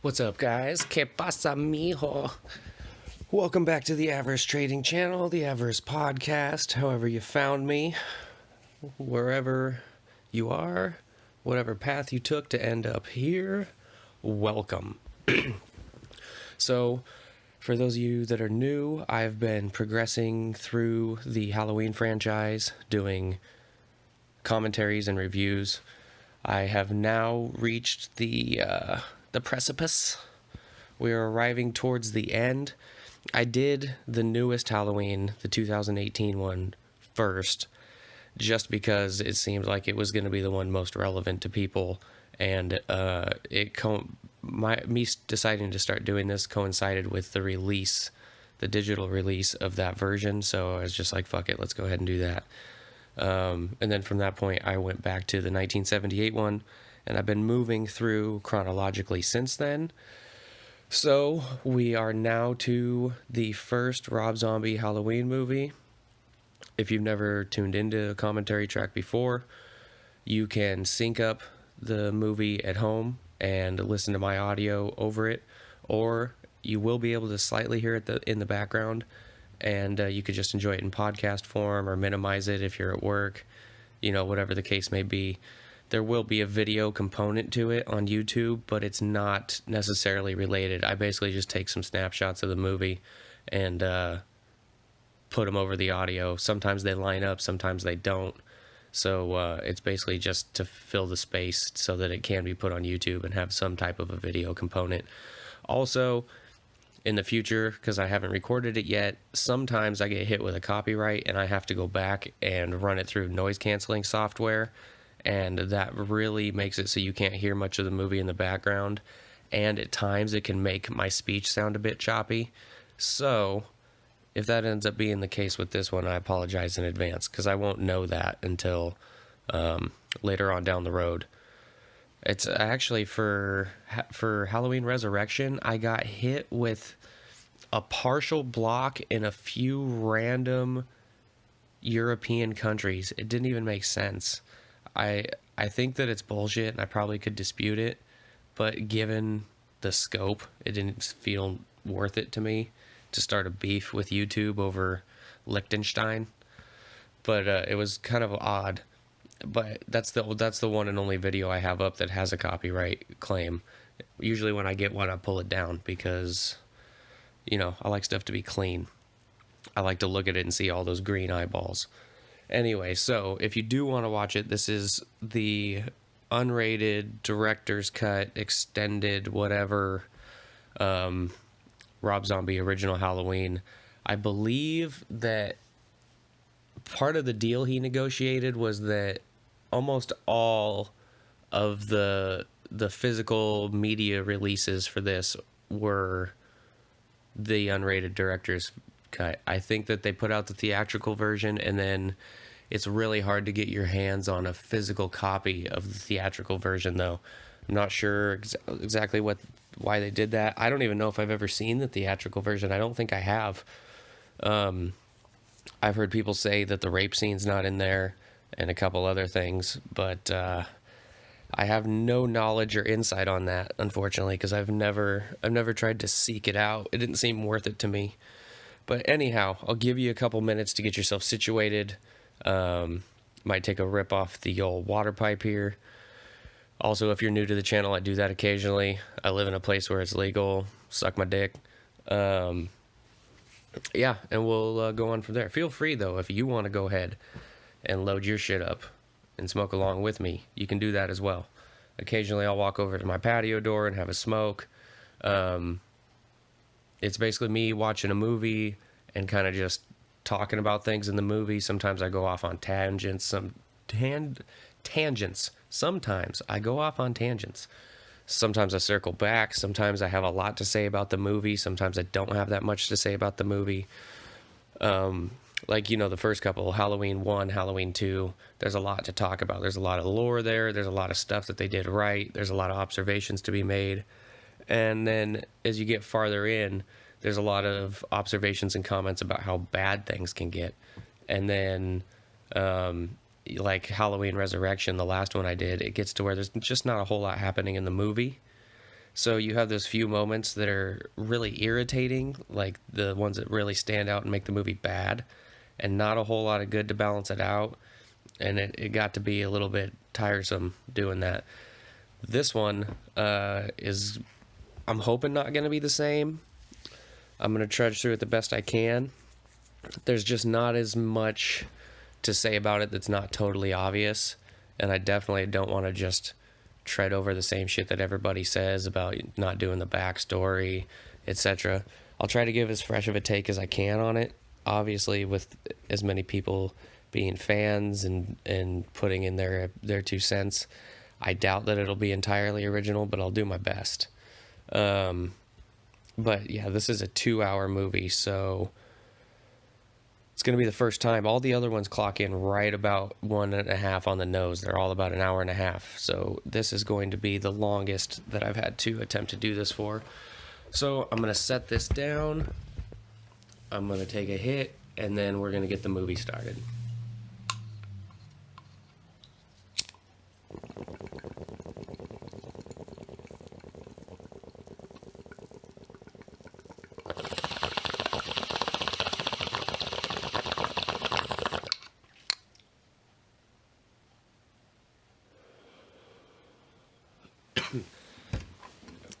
What's up, guys? ¿Qué pasa, mijo? Welcome back to the Avarice Trading Channel, the Avarice Podcast. However you found me, wherever you are, whatever path you took to end up here, welcome. So, for those of you that are new, I've been progressing through the Halloween franchise, doing commentaries and reviews. I have now reached the precipice. We are arriving towards the end. I did the newest Halloween, the 2018 one, first, just because it seemed like it was going to be the one most relevant to people, and me deciding to start doing this coincided with the release, the digital release of that version. So I was just like, fuck it, let's go ahead and do that. And then from that point, I went back to the 1978 one, and I've been moving through chronologically since then. So we are now to the first Rob Zombie Halloween movie. If you've never tuned into a commentary track before, you can sync up the movie at home and listen to my audio over it, or you will be able to slightly hear it in the background, and you could just enjoy it in podcast form or minimize it if you're at work, whatever the case may be. There will be a video component to it on YouTube, but it's not necessarily related. I basically just take some snapshots of the movie and put them over the audio. Sometimes they line up, sometimes they don't. So it's basically just to fill the space so that it can be put on YouTube and have some type of a video component. Also, in the future, because I haven't recorded it yet, sometimes I get hit with a copyright and I have to go back and run it through noise canceling software. And that really makes it so you can't hear much of the movie in the background. And at times it can make my speech sound a bit choppy. So if that ends up being the case with this one, I apologize in advance, because I won't know that until later on down the road. It's actually for Halloween Resurrection, I got hit with a partial block in a few random European countries. It didn't even make sense. I think that it's bullshit, and I probably could dispute it, but given the scope, it didn't feel worth it to me to start a beef with YouTube over Liechtenstein. But it was kind of odd. But that's the one and only video I have up that has a copyright claim. Usually when I get one, I pull it down because, I like stuff to be clean. I like to look at it and see all those green eyeballs. Anyway, so if you do want to watch it, this is the unrated, director's cut, extended, whatever, Rob Zombie original Halloween. I believe that part of the deal he negotiated was that almost all of the physical media releases for this were the unrated director's cut. I think that they put out the theatrical version, and then it's really hard to get your hands on a physical copy of the theatrical version, though. I'm not sure exactly why they did that. I don't even know if I've ever seen the theatrical version. I don't think I have. I've heard people say that the rape scene's not in there and a couple other things, but I have no knowledge or insight on that, unfortunately, because I've never tried to seek it out. It didn't seem worth it to me. But anyhow, I'll give you a couple minutes to get yourself situated. Might take a rip off the old water pipe here. Also, if you're new to the channel, I do that occasionally. I live in a place where it's legal. Suck my dick. Yeah, and we'll go on from there. Feel free, though, if you want to go ahead and load your shit up and smoke along with me, you can do that as well. Occasionally, I'll walk over to my patio door and have a smoke. It's basically me watching a movie and kind of just talking about things in the movie. Sometimes I go off on tangents. Sometimes I go off on tangents. Sometimes I circle back. Sometimes I have a lot to say about the movie. Sometimes I don't have that much to say about the movie. The first couple, Halloween 1, Halloween 2, there's a lot to talk about. There's a lot of lore there. There's a lot of stuff that they did right. There's a lot of observations to be made. And then as you get farther in, there's a lot of observations and comments about how bad things can get. And then like Halloween Resurrection, the last one I did, it gets to where there's just not a whole lot happening in the movie. So you have those few moments that are really irritating, like the ones that really stand out and make the movie bad, and not a whole lot of good to balance it out. And it got to be a little bit tiresome doing that. This one is, I'm hoping, not going to be the same. I'm going to trudge through it the best I can. There's just not as much to say about it that's not totally obvious. And I definitely don't want to just tread over the same shit that everybody says about not doing the backstory, etc. I'll try to give as fresh of a take as I can on it. Obviously, with as many people being fans and putting in their 2 cents, I doubt that it'll be entirely original, but I'll do my best. But yeah, this is a 2-hour movie, so it's going to be the first time. All the other ones clock in right about 1.5 on the nose. They're all about an hour and a half. So this is going to be the longest that I've had to attempt to do this for. So I'm going to set this down. I'm going to take a hit, and then we're going to get the movie started.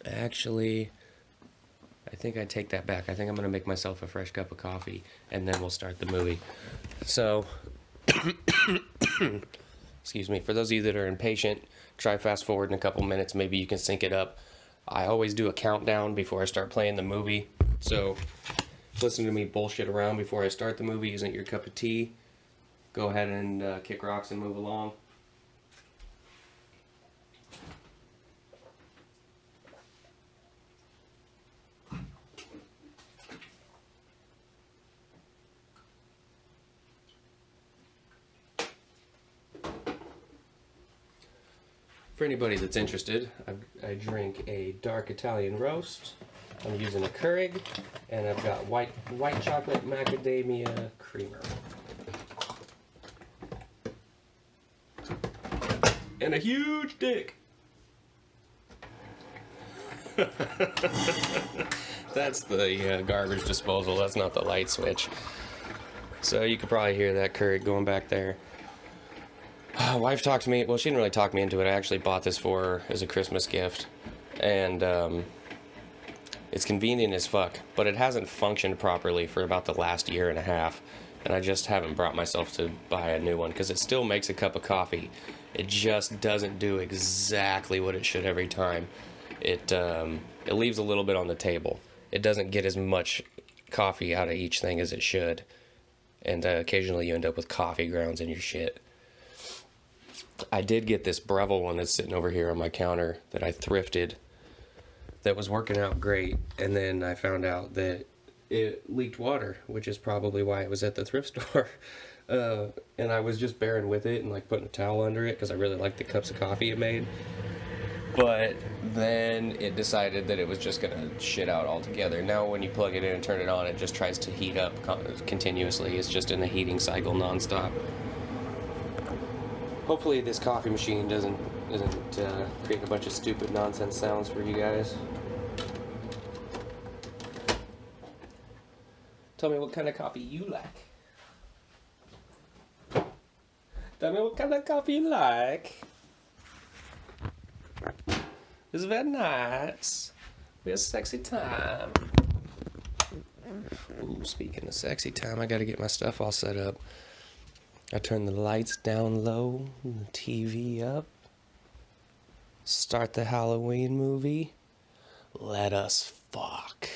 Actually, I think I take that back. I think I'm going to make myself a fresh cup of coffee, and then we'll start the movie. So, excuse me, for those of you that are impatient, try fast forward in a couple minutes. Maybe you can sync it up. I always do a countdown before I start playing the movie. So, listen to me bullshit around before I start the movie. Isn't your cup of tea? Go ahead and kick rocks and move along. For anybody that's interested, I drink a dark Italian roast. I'm using a Keurig, and I've got white chocolate macadamia creamer. And a huge dick. That's the garbage disposal. That's not the light switch. So you could probably hear that Keurig going back there. Wife talked me, well, she didn't really talk me into it. I actually bought this for her as a Christmas gift. And it's convenient as fuck, but it hasn't functioned properly for about the last year and a half. And I just haven't brought myself to buy a new one because it still makes a cup of coffee. It just doesn't do exactly what it should every time. It leaves a little bit on the table. It doesn't get as much coffee out of each thing as it should. And occasionally you end up with coffee grounds in your shit. I did get this Breville one that's sitting over here on my counter that I thrifted that was working out great, and then I found out that it leaked water, which is probably why it was at the thrift store. And I was just bearing with it and like putting a towel under it because I really liked the cups of coffee it made. But then it decided that it was just going to shit out altogether. Now when you plug it in and turn it on, it just tries to heat up continuously. It's just in a heating cycle nonstop. Hopefully this coffee machine doesn't create a bunch of stupid nonsense sounds for you guys. Tell me what kind of coffee you like. Tell me what kind of coffee you like. It's very nice. We have a sexy time. Ooh, speaking of sexy time, I gotta get my stuff all set up. I turn the lights down low, the TV up, start the Halloween movie. Let us fuck.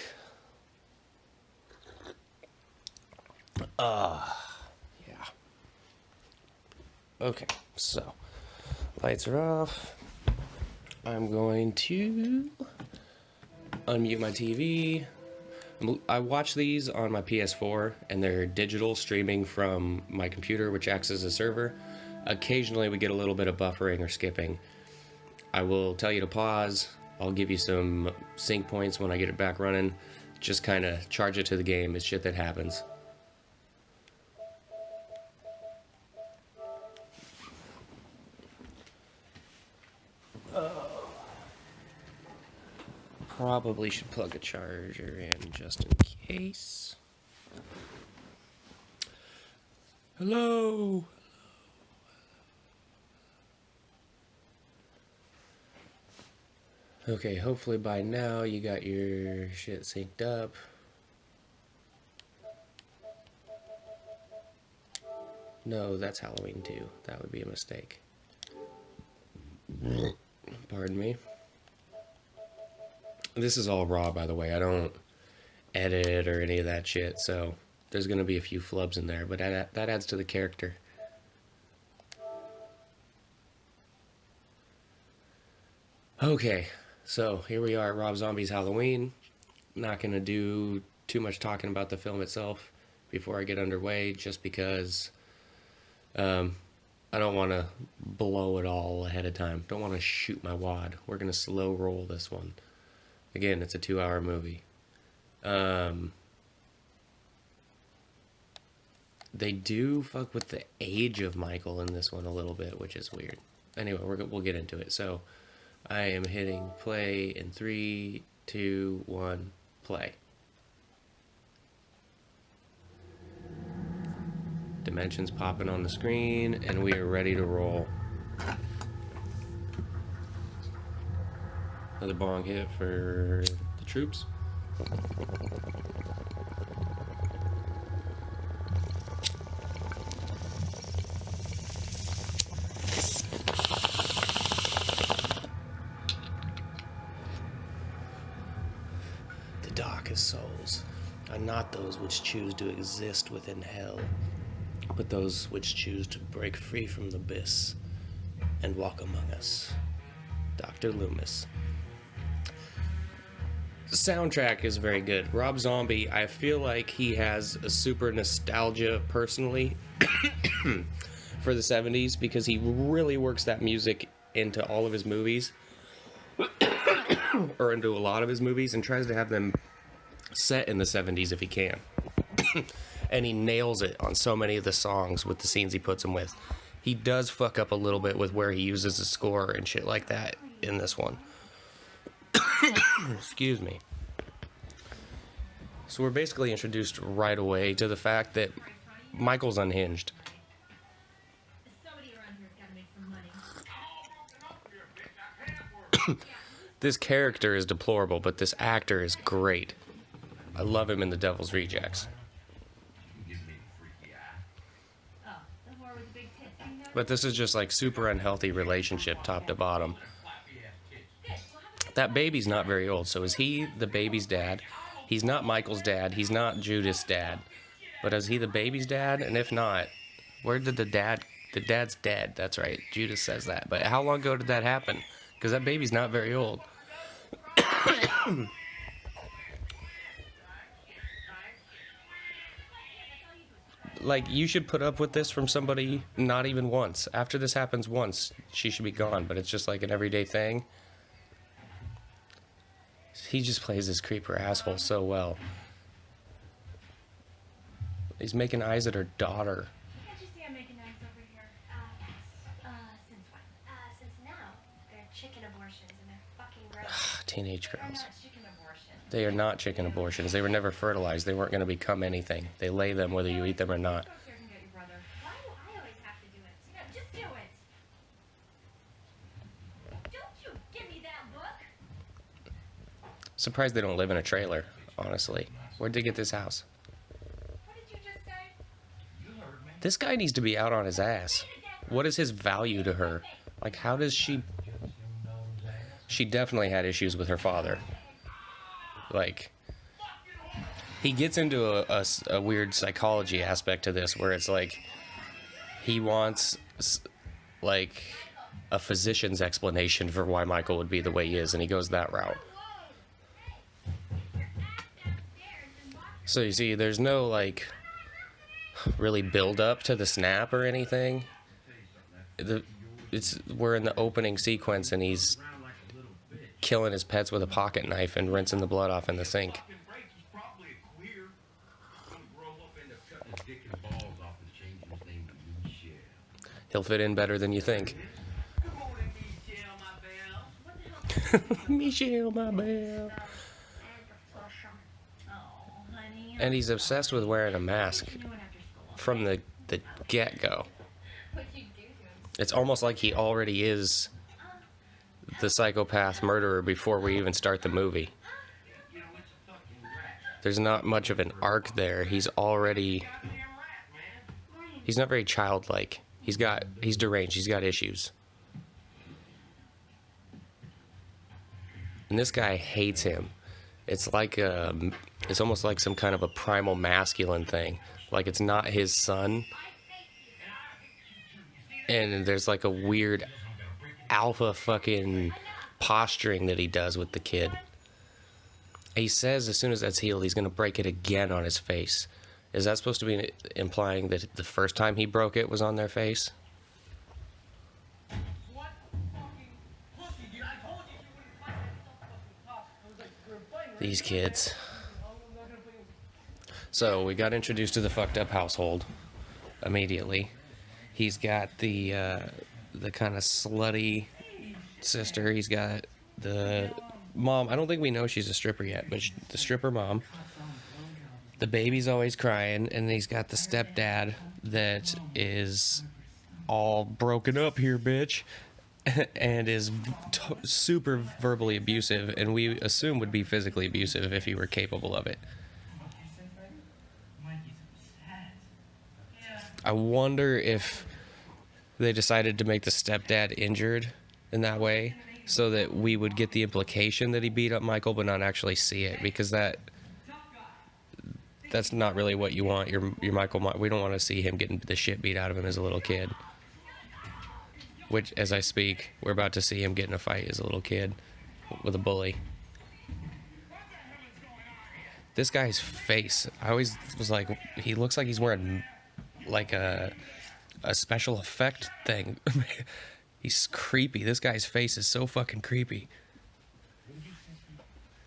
Yeah. Okay, so lights are off. I'm going to unmute my TV. I watch these on my PS4, and they're digital streaming from my computer, which acts as a server. Occasionally, we get a little bit of buffering or skipping. I will tell you to pause. I'll give you some sync points when I get it back running. Just kind of charge it to the game. It's shit that happens. probably should plug a charger in just in case. Hello. Okay, hopefully by now you got your shit synced up. No, that's Halloween too. That would be a mistake. Pardon me. This is all raw, by the way. I don't edit or any of that shit, so there's going to be a few flubs in there, but that adds to the character. Okay, so here we are at Rob Zombie's Halloween. Not going to do too much talking about the film itself before I get underway, just because I don't want to blow it all ahead of time. Don't want to shoot my wad. We're going to slow roll this one. Again, it's a 2-hour movie. They do fuck with the age of Michael in this one a little bit, which is weird. Anyway, we'll get into it. So I am hitting play in 3, 2, 1, play. Dimensions popping on the screen, and we are ready to roll. Another bong hit for the troops. The darkest souls are not those which choose to exist within hell, but those which choose to break free from the abyss and walk among us. Dr. Loomis. The soundtrack is very good. Rob Zombie, I feel like he has a super nostalgia personally for the 70s, because he really works that music into all of his movies, or into a lot of his movies, and tries to have them set in the 70s if he can. And he nails it on so many of the songs with the scenes he puts them with. He does fuck up a little bit with where he uses the score and shit like that in this one. Excuse me. So we're basically introduced right away to the fact that Michael's unhinged. This character is deplorable, but this actor is great. I love him in The Devil's Rejects. But this is just like super unhealthy relationship top to bottom. That baby's not very old, so is he the baby's dad? He's not Michael's dad. He's not Judith's dad. But is he the baby's dad? And if not, where did the dad's dead. That's right. Judith says that. But how long ago did that happen? Because that baby's not very old. Like, you should put up with this from somebody not even once. After this happens once, she should be gone. But it's just like an everyday thing. He just plays his creeper asshole so well. He's making eyes at her daughter. Can't you see I'm making eyes over here? Since when? Since now. They're chicken abortions and they're fucking gross. Teenage girls. They're not chicken abortions. They are not chicken abortions. They were never fertilized. They weren't going to become anything. They lay them whether you eat them or not. Go upstairs and get your brother. Why do I always have to do it? You know, just do it. Don't you give me that book. Surprised they don't live in a trailer, honestly. Where'd they get this house? What did you just say? This guy needs to be out on his ass. What is his value to her? Like, how does she... She definitely had issues with her father. Like, he gets into a weird psychology aspect to this, where it's like, he wants, like, a physician's explanation for why Michael would be the way he is, and he goes that route. So you see, there's no, like, really build up to the snap or anything. We're in the opening sequence, and he's killing his pets with a pocket knife and rinsing the blood off in the sink. He'll fit in better than you think. Michelle, my belle. And he's obsessed with wearing a mask from the get-go. It's almost like he already is the psychopath murderer before we even start the movie. There's not much of an arc there. He's not very childlike. He's deranged. He's got issues. And this guy hates him. It's almost like some kind of a primal masculine thing. Like it's not his son. And there's like a weird alpha fucking posturing that he does with the kid. He says as soon as that's healed, he's going to break it again on his face. Is that supposed to be implying that the first time he broke it was on their face? These kids. So we got introduced to the fucked up household immediately. He's got the kind of slutty sister. He's got the mom. I don't think we know she's a stripper yet, but the stripper mom. The baby's always crying, and he's got the stepdad that is all broken up here, bitch, and is super verbally abusive, and we assume would be physically abusive if he were capable of it. I wonder if they decided to make the stepdad injured in that way so that we would get the implication that he beat up Michael but not actually see it, because that's not really what you want. Your Michael, we don't want to see him getting the shit beat out of him as a little kid. Which, as I speak, we're about to see him get in a fight as a little kid with a bully. This guy's face, I always was like, he looks like he's wearing like a special effect thing. He's creepy. This guy's face is so fucking creepy.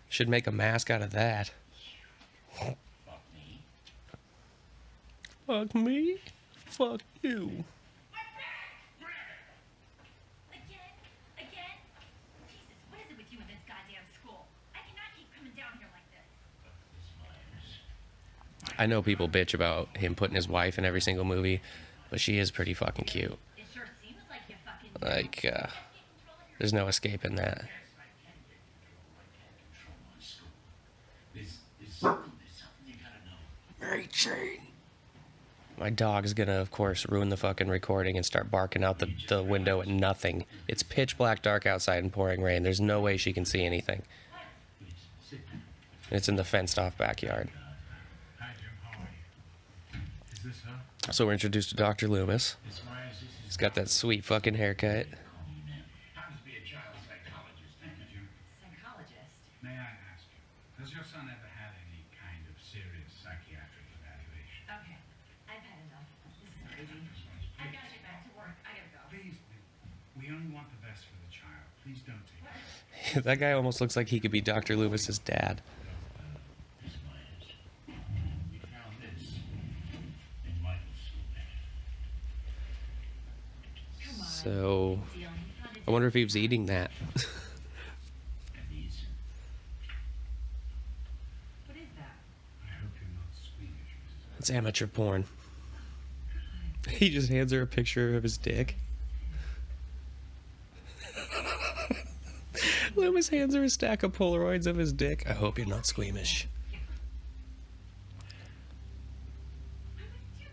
Should make a mask out of that. Fuck me? Fuck you. Again? Jesus, what is it with you and this goddamn school? I cannot keep coming down here like this. I know people bitch about him putting his wife in every single movie, but she is pretty fucking cute. It sure seems like you fucking Like, there's no escaping that. Mary Jane. My dog's gonna, of course, ruin the fucking recording and start barking out the window at nothing. It's pitch black dark outside and pouring rain. There's no way she can see anything. It's in the fenced off backyard. So we're introduced to Dr. Loomis. He's got that sweet fucking haircut. Psychologist? May I ask you, has your son ever had any kind of serious psychiatric evaluation? Okay, I've had enough. This is crazy. I gotta get back to work. I gotta go. Please, we only want the best for the child. Please don't take it. That guy almost looks like he could be Dr. Loomis's dad. We found this in Michael's school bag. Come on. So, Deal. You found it. I wonder if he was eating that. And these, What is that? I hope you're not squeamish, Mrs. It's amateur porn. He just hands her a picture of his dick. Loomis hands her a stack of Polaroids of his dick. I hope you're not squeamish. Why would you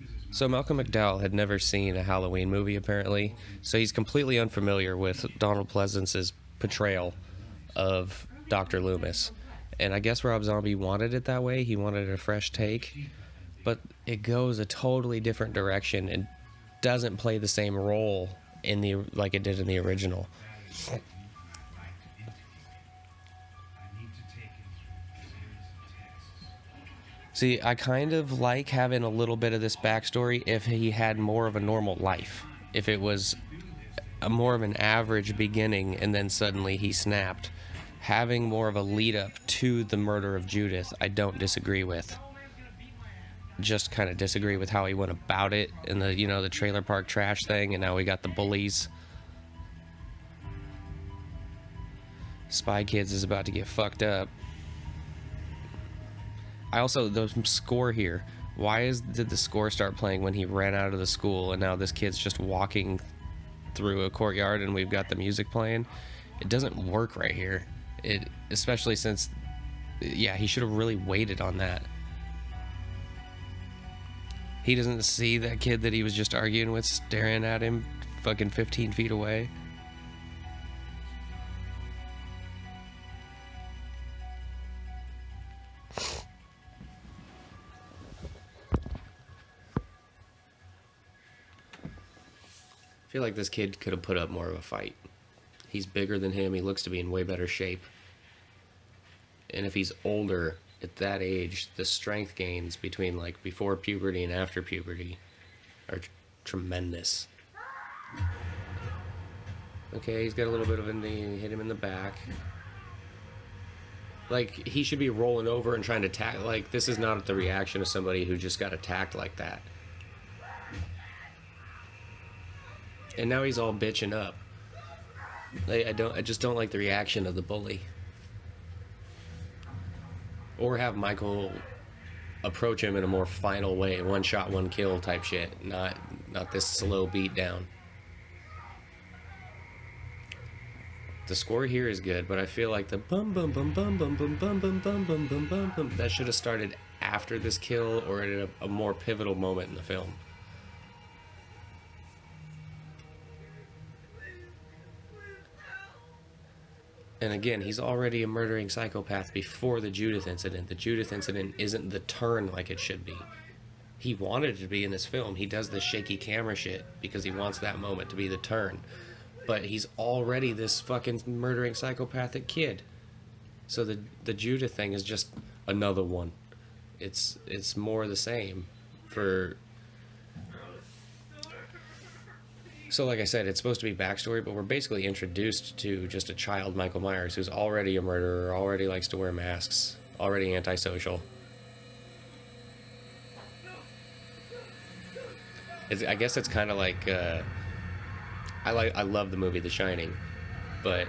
do this? So Malcolm McDowell had never seen a Halloween movie, apparently. So he's completely unfamiliar with Donald Pleasance's portrayal of Dr. Loomis. And I guess Rob Zombie wanted it that way. He wanted a fresh take. But it goes a totally different direction and doesn't play the same role like it did in the original. I'd like to interview him. I need to take him through a series of tests. See, I kind of like having a little bit of this backstory if he had more of a normal life. If it was more of an average beginning and then suddenly he snapped. Having more of a lead up to the murder of Judith, I don't disagree with. Just kind of disagree with how he went about it and the trailer park trash thing, and now we got the bullies. Spy Kids is about to get fucked up. I also, the score here, did the score start playing when he ran out of the school and now this kid's just walking through a courtyard and we've got the music playing? It doesn't work right here. Especially since, yeah, he should have really waited on that. He doesn't see that kid that he was just arguing with staring at him fucking 15 feet away. I feel like this kid could have put up more of a fight. He's bigger than him. He looks to be in way better shape. And if he's older at that age, the strength gains between like before puberty and after puberty are tremendous. Okay, he's got a little bit of a knee, hit him in the back. Like, he should be rolling over and trying to attack. Like, this is not the reaction of somebody who just got attacked like that. And now he's all bitching up. I just don't like the reaction of the bully. Or have Michael approach him in a more final way, one shot, one kill type shit, not this slow beat down. The score here is good, but I feel like the bum bum bum bum bum bum bum bum bum bum bum bum bum that should have started after this kill or at a more pivotal moment in the film. And again, he's already a murdering psychopath before the Judith incident. The Judith incident isn't the turn like it should be. He wanted it to be in this film. He does the shaky camera shit because he wants that moment to be the turn. But he's already this fucking murdering psychopathic kid. So the Judith thing is just another one. It's more the same for... So like I said, it's supposed to be backstory, but we're basically introduced to just a child Michael Myers who's already a murderer, already likes to wear masks, already antisocial. I guess it's kind of like... I love the movie The Shining, but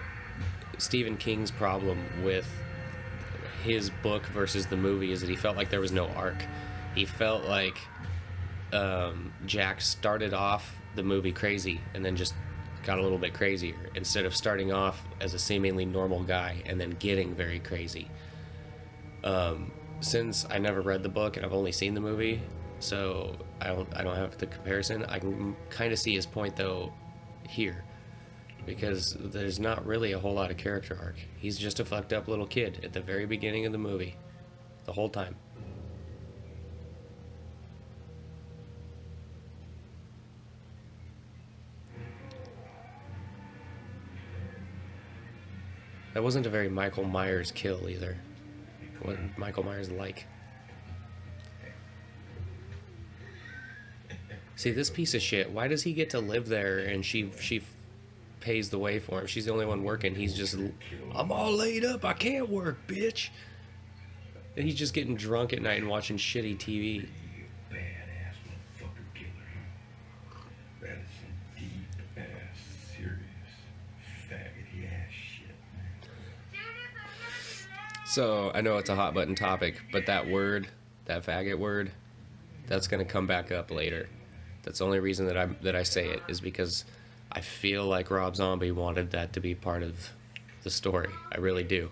Stephen King's problem with his book versus the movie is that he felt like there was no arc. He felt like Jack started off the movie crazy and then just got a little bit crazier instead of starting off as a seemingly normal guy and then getting very crazy. Since I never read the book and I've only seen the movie, so I don't have the comparison. I can kind of see his point though here, because there's not really a whole lot of character arc. He's just a fucked up little kid at the very beginning of the movie, the whole time. That wasn't a very Michael Myers kill either. What Michael Myers like. See, this piece of shit, why does he get to live there and she pays the way for him? She's the only one working. He's just, I'm all laid up, I can't work, bitch. And he's just getting drunk at night and watching shitty TV. You badass motherfucker killer. That is some deep ass, serious, faggoty ass shit. So, I know it's a hot button topic, but that word, that faggot word, that's gonna come back up later. That's the only reason that I say it, is because I feel like Rob Zombie wanted that to be part of the story. I really do.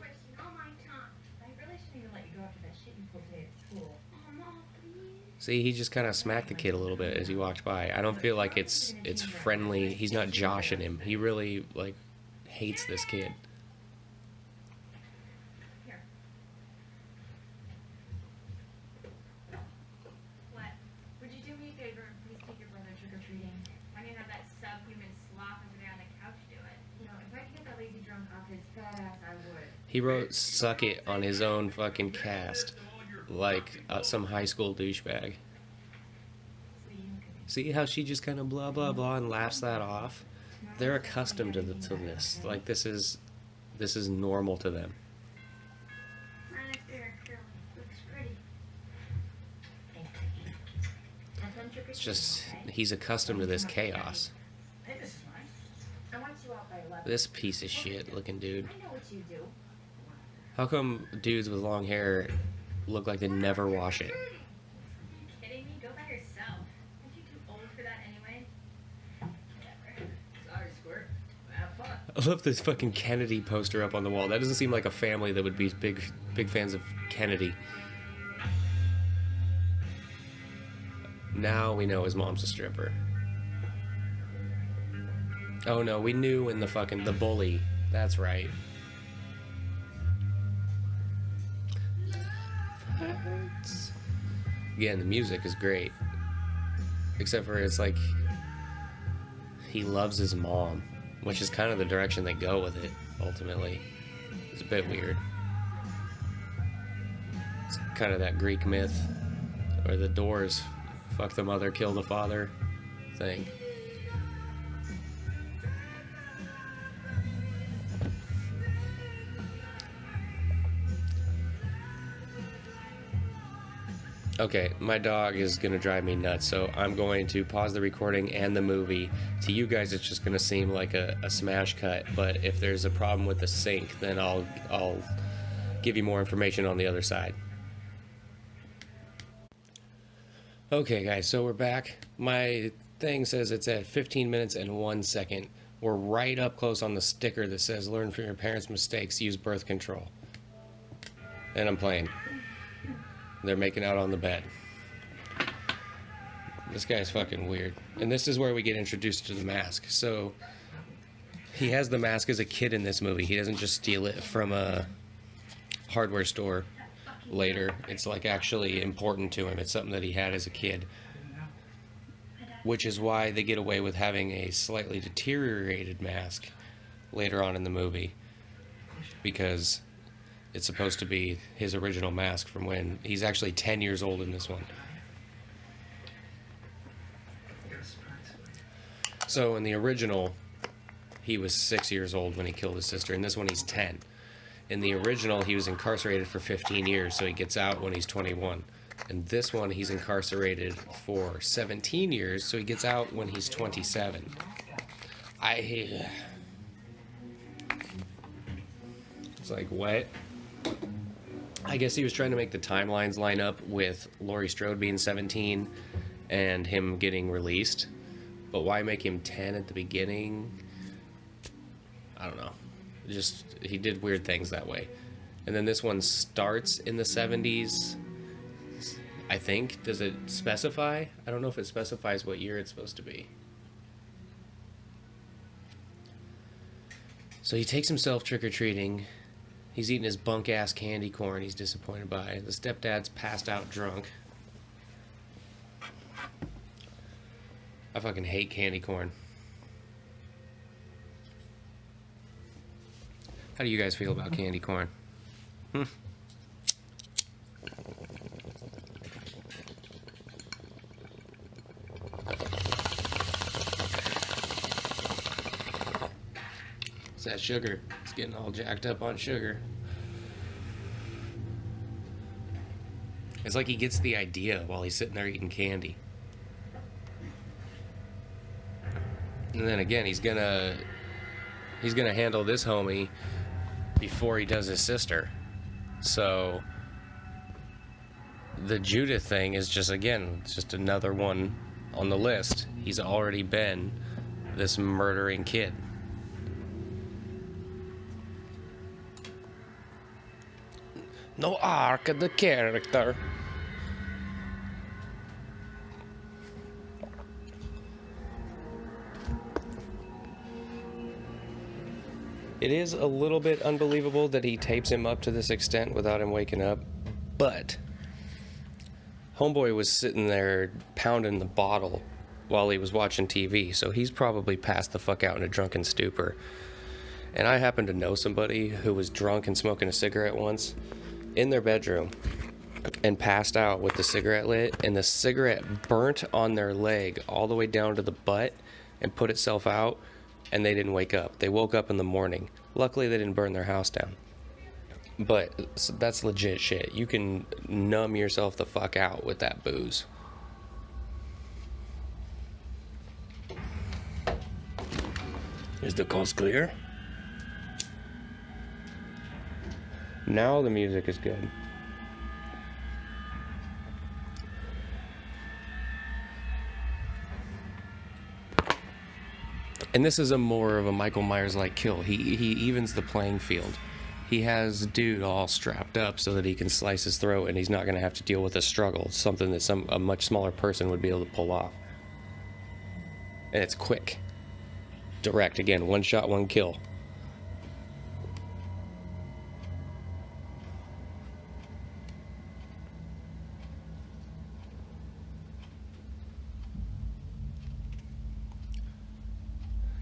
See, he just kind of smacked the kid a little bit as he walked by. I don't feel like it's friendly. He's not joshing him. He really like hates this kid. He wrote "suck it" on his own fucking cast, like some high school douchebag. See how she just kind of blah blah blah and laughs that off? They're accustomed to this. Like this is normal to them. It's just he's accustomed to this chaos. This piece of shit looking dude. you do. How come dudes with long hair look like they never wash it? Are you kidding me? Go by yourself. Aren't you too old for that anyway? Whatever. Sorry, Squirt. Have fun. I love this fucking Kennedy poster up on the wall. That doesn't seem like a family that would be big fans of Kennedy. Now we know his mom's a stripper. Oh no, we knew in the bully. That's right. Again, the music is great. Except for it's like he loves his mom, which is kind of the direction they go with it, ultimately. It's a bit weird. It's kind of that Greek myth, or the Doors, fuck the mother, kill the father thing. Okay, my dog is gonna drive me nuts, so I'm going to pause the recording and the movie. To you guys, it's just gonna seem like a smash cut, but if there's a problem with the sync, then I'll give you more information on the other side. Okay, guys, so we're back. My thing says it's at 15 minutes and 1 second. We're right up close on the sticker that says, "Learn from your parents' mistakes, use birth control." And I'm playing. They're making out on the bed. This guy's fucking weird. And this is where we get introduced to the mask. So, he has the mask as a kid in this movie. He doesn't just steal it from a hardware store later. It's like actually important to him. It's something that he had as a kid. Which is why they get away with having a slightly deteriorated mask later on in the movie. Because it's supposed to be his original mask from when he's actually 10 years old in this one. So in the original, he was 6 years old when he killed his sister. In this one, he's 10. In the original, he was incarcerated for 15 years, so he gets out when he's 21. In this one, he's incarcerated for 17 years, so he gets out when he's 27. It's like, what? I guess he was trying to make the timelines line up with Laurie Strode being 17 and him getting released. But why make him 10 at the beginning? I don't know. Just, he did weird things that way. And then this one starts in the 70s, I think. Does it specify? I don't know if it specifies what year it's supposed to be. So he takes himself trick-or-treating. He's eating his bunk-ass candy corn he's disappointed by. The stepdad's passed out drunk. I fucking hate candy corn. How do you guys feel about candy corn? It's that sugar. It's getting all jacked up on sugar. It's like he gets the idea while he's sitting there eating candy. And then again, he's gonna handle this homie before he does his sister. So the Judith thing is just, again, it's just another one on the list. He's already been this murdering kid. No arc of the character. It is a little bit unbelievable that he tapes him up to this extent without him waking up, but homeboy was sitting there pounding the bottle while he was watching TV, so he's probably passed the fuck out in a drunken stupor. And I happen to know somebody who was drunk and smoking a cigarette once in their bedroom and passed out with the cigarette lit, and the cigarette burnt on their leg all the way down to the butt and put itself out, and they didn't wake up. They woke up in the morning. Luckily, they didn't burn their house down. But that's legit shit. You can numb yourself the fuck out with that booze. Is the coast clear? Now the music is good. And this is a more of a Michael Myers-like kill. He evens the playing field. He has dude all strapped up so that he can slice his throat, and he's not going to have to deal with a struggle, something that a much smaller person would be able to pull off. And it's quick, direct. Again, one shot, one kill.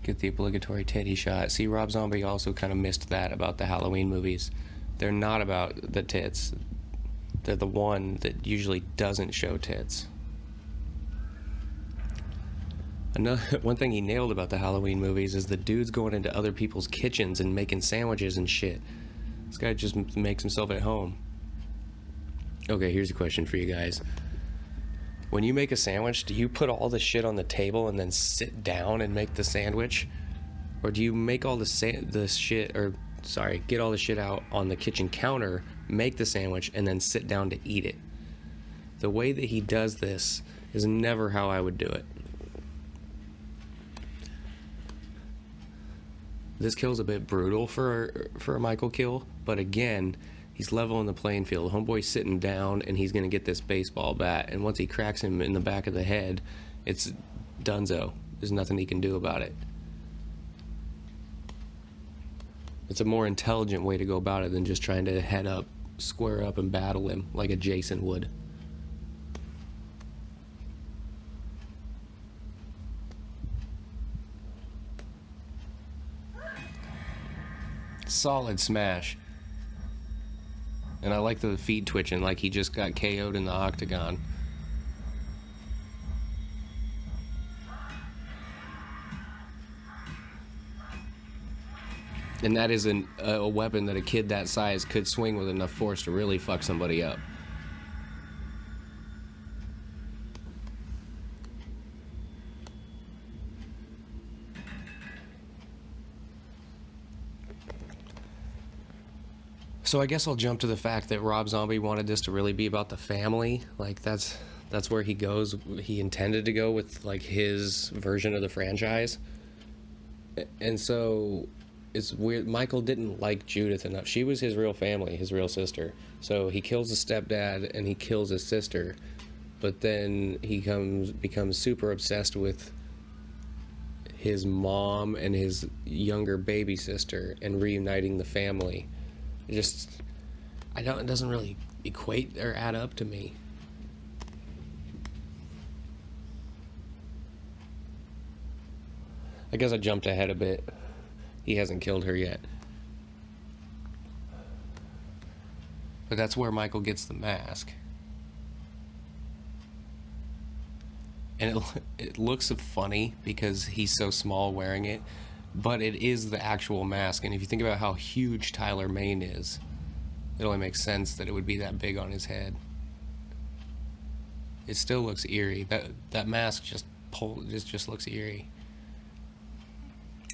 Get the obligatory titty shot. See, Rob Zombie also kind of missed that about the Halloween movies. They're not about the tits. They're the one that usually doesn't show tits. One thing he nailed about the Halloween movies is the dude's going into other people's kitchens and making sandwiches and shit. This guy just makes himself at home. Okay, here's a question for you guys. When you make a sandwich, do you put all the shit on the table and then sit down and make the sandwich? Or do you make all get all the shit out on the kitchen counter, make the sandwich, and then sit down to eat it? The way that he does this is never how I would do it. This kill's a bit brutal for a Michael kill, but again, he's leveling the playing field. Homeboy's sitting down, and he's going to get this baseball bat. And once he cracks him in the back of the head, it's dunzo. There's nothing he can do about it. It's a more intelligent way to go about it than just trying to head up, square up, and battle him like a Jason would. Solid smash. And I like the feet twitching like he just got KO'd in the octagon. And that is a weapon that a kid that size could swing with enough force to really fuck somebody up. So I guess I'll jump to the fact that Rob Zombie wanted this to really be about the family. Like that's where he goes. He intended to go with like his version of the franchise. And so it's weird. Michael didn't like Judith enough. She was his real family, his real sister. So he kills his stepdad and he kills his sister. But then he becomes super obsessed with his mom and his younger baby sister and reuniting the family. It doesn't really equate or add up to me. I guess I jumped ahead a bit. He hasn't killed her yet. But that's where Michael gets the mask. And it looks funny because he's so small wearing it. But it is the actual mask, and if you think about how huge Tyler Mane is, it only makes sense that it would be that big on his head. It still looks eerie. That mask just looks eerie.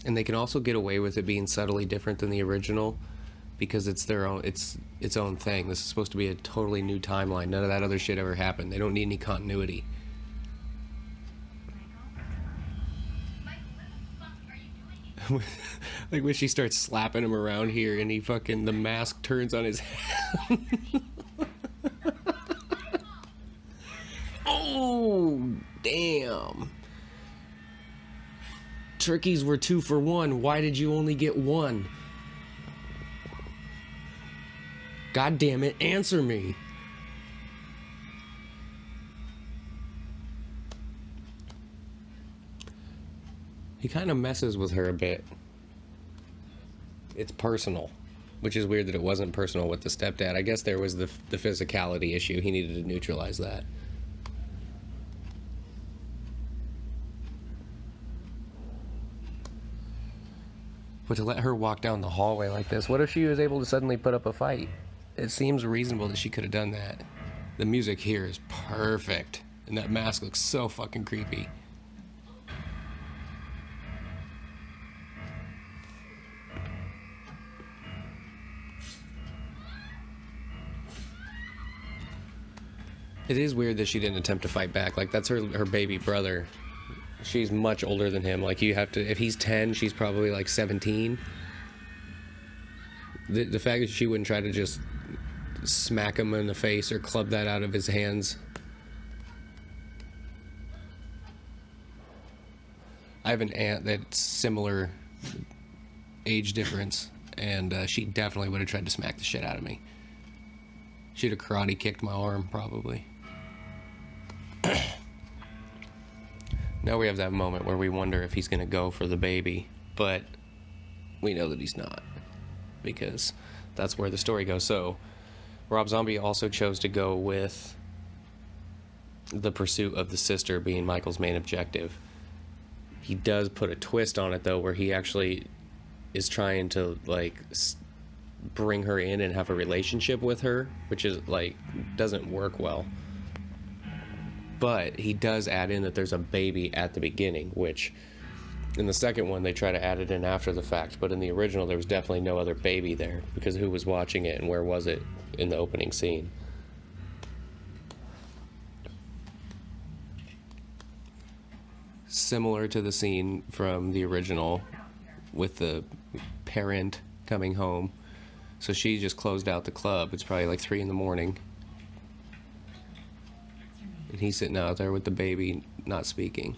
And they can also get away with it being subtly different than the original because it's its own thing. This is supposed to be a totally new timeline. None of that other shit ever happened. They don't need any continuity. Like when she starts slapping him around here and the mask turns on his head. Oh, damn. Turkeys were 2 for 1. Why did you only get 1? God damn it, answer me. He kind of messes with her a bit. It's personal, which is weird that it wasn't personal with the stepdad. I guess there was the physicality issue. He needed to neutralize that. But to let her walk down the hallway like this, what if she was able to suddenly put up a fight? It seems reasonable that she could have done that. The music here is perfect, and that mask looks so fucking creepy. It is weird that she didn't attempt to fight back. Like, that's her baby brother. She's much older than him. Like, you have to... If he's 10, she's probably, like, 17. The fact that she wouldn't try to just smack him in the face or club that out of his hands. I have an aunt that's similar age difference, and she definitely would have tried to smack the shit out of me. She'd have karate kicked my arm, probably. Now we have that moment where we wonder if he's going to go for the baby, but we know that he's not, because that's where the story goes. So Rob Zombie also chose to go with the pursuit of the sister being Michael's main objective. He does put a twist on it, though, where he actually is trying to, like, bring her in and have a relationship with her, which is, like, doesn't work well. But he does add in that there's a baby at the beginning, which in the second one they try to add it in after the fact, but in the original there was definitely no other baby there, because who was watching it and where was it in the opening scene? Similar to the scene from the original with the parent coming home. So she just closed out the club. It's probably like 3 a.m. And he's sitting out there with the baby, not speaking.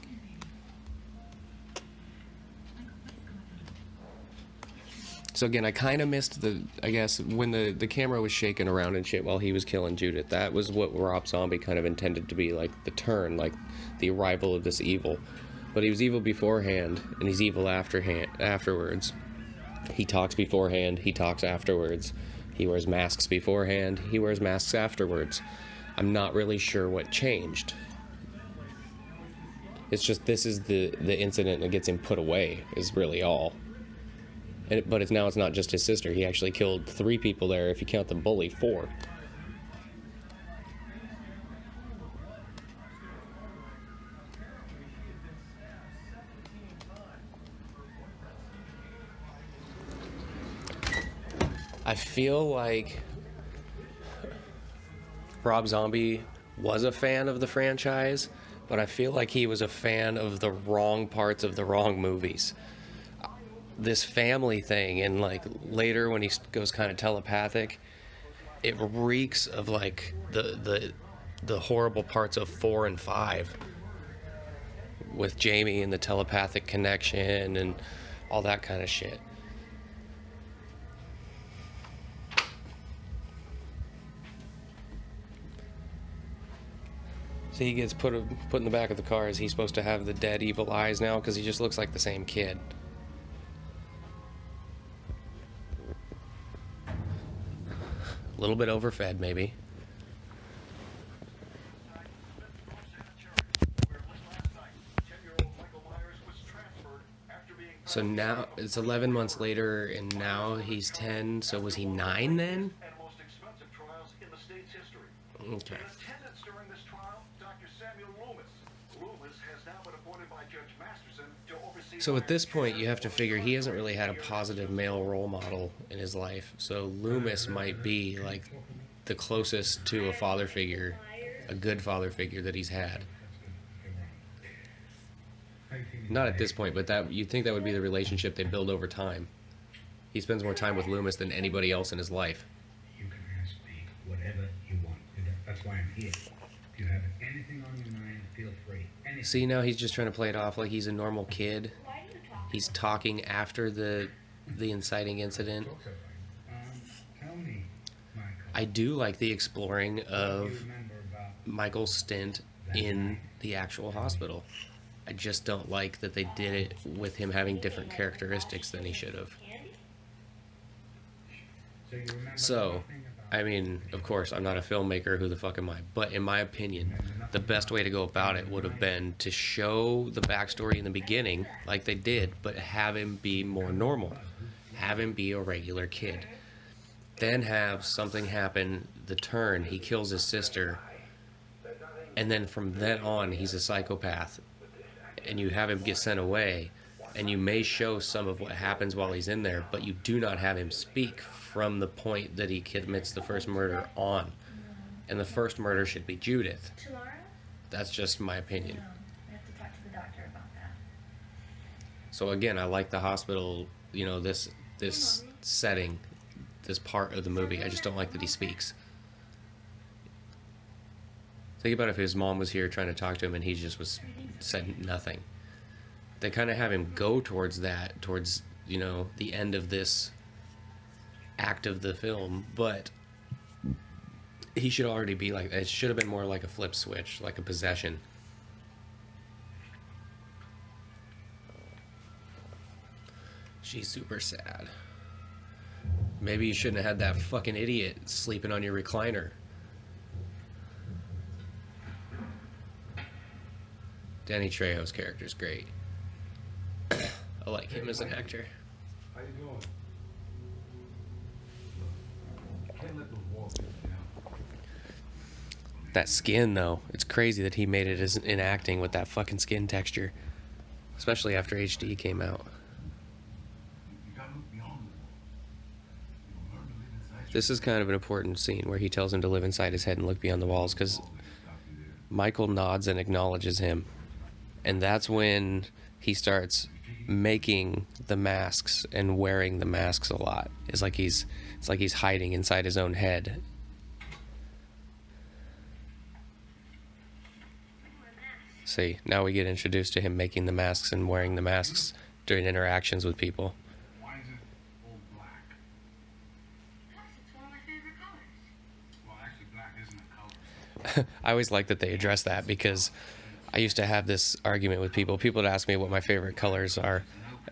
So again, I kind of missed I guess, when the camera was shaking around and shit while he was killing Judith. That was what Rob Zombie kind of intended to be, like, the turn, like, the arrival of this evil. But he was evil beforehand, and he's evil afterwards. He talks beforehand, he talks afterwards. He wears masks beforehand, he wears masks afterwards. I'm not really sure what changed. It's just this is the incident that gets him put away, is really all. But now it's not just his sister. He actually killed 3 people there, if you count the bully, 4. I feel like Rob Zombie was a fan of the franchise, but I feel like he was a fan of the wrong parts of the wrong movies. This family thing, and, like, later when he goes kind of telepathic, it reeks of, like, the horrible parts of 4 and 5 with Jamie and the telepathic connection and all that kind of shit. So he gets put in the back of the car. Is he supposed to have the dead evil eyes now? Because he just looks like the same kid. A little bit overfed, maybe. So now it's 11 months later, and now he's 10. So was he 9 then? Okay. So at this point, you have to figure he hasn't really had a positive male role model in his life. So Loomis might be, like, the closest to a father figure, a good father figure that he's had. Not at this point, but that you'd think that would be the relationship they build over time. He spends more time with Loomis than anybody else in his life. You can ask me whatever you want. That's why I'm here. If you have anything on your mind, feel free. Anything. See, now he's just trying to play it off like he's a normal kid. He's talking after the inciting incident. Tell me, Michael. I do like the exploring of Michael's stint in the actual hospital. I just don't like that they did it with him having different characteristics than he should have. So, I mean, of course, I'm not a filmmaker, who the fuck am I? But in my opinion, the best way to go about it would have been to show the backstory in the beginning, like they did, but have him be more normal. Have him be a regular kid. Then have something happen, the turn, he kills his sister, and then from then on, he's a psychopath. And you have him get sent away, and you may show some of what happens while he's in there, but you do not have him speak from the point that he commits the first murder on. and the first murder should be Judith. Tomorrow? That's just my opinion. No, I have to talk to the doctor about that. So again, I like the hospital, you know, this setting, this part of the movie. I just don't like that he speaks. Think about if his mom was here trying to talk to him and he just said nothing. They kind of have him go towards that, towards, you know, the end of this act of the film, but he should already be like, it should have been more like a flip switch, like a possession. She's super sad. Maybe you shouldn't have had that fucking idiot sleeping on your recliner. Danny Trejo's character is great. I like him as an actor. How you doing? Can't let the walls get you down. That skin, though, it's crazy that he made it as in acting with that fucking skin texture, especially after HD came out. You gotta look beyond the wall. You'll learn to live inside This is kind of an important scene where he tells him to live inside his head and look beyond the walls, because Michael nods and acknowledges him, and that's when he starts making the masks and wearing the masks a lot. It's like he's hiding inside his own head. See, now we get introduced to him making the masks and wearing the masks during interactions with people. Why is it all black? It's one of my favorite colors. Well, actually, black isn't a color. I always like that they address that, because I used to have this argument with people. People would ask me what my favorite colors are,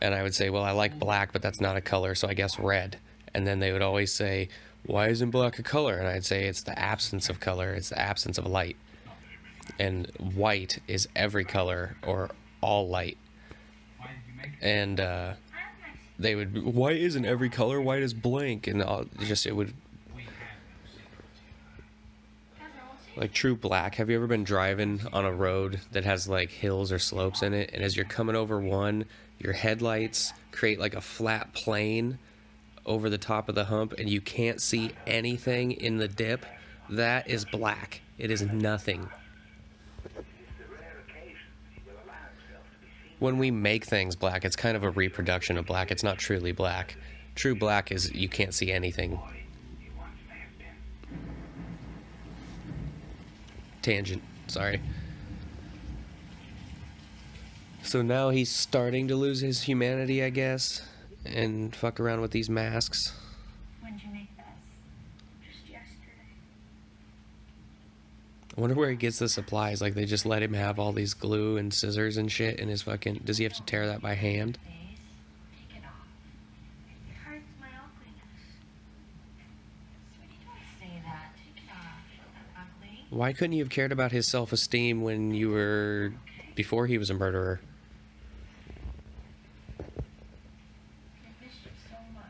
and I would say, well, I like black, but that's not a color, so I guess red. And then they would always say, why isn't black a color? And I'd say it's the absence of color, it's the absence of light. And white is every color, or all light. Why did you make it? And they would, why isn't every color white is blank? And it would, We have no secrets here. like true black. Have you ever been driving on a road that has like hills or slopes in it, and as you're coming over one, your headlights create like a flat plane over the top of the hump, and you can't see anything in the dip? That is black. It is nothing. When we make things black, it's kind of a reproduction of black. It's not truly black. True black is you can't see anything. Tangent, sorry. So now he's starting to lose his humanity, I guess, and fuck around with these masks. When did you make this? Just yesterday. I wonder where he gets the supplies. Like, they just let him have all these glue and scissors and shit in his fucking... Does he have to tear that by hand? Face, take it off. It hurts my ugliness. Sweetie, don't say that. Take it off. I'm ugly. Why couldn't you have cared about his self-esteem when you were... before he was a murderer? I missed you so much.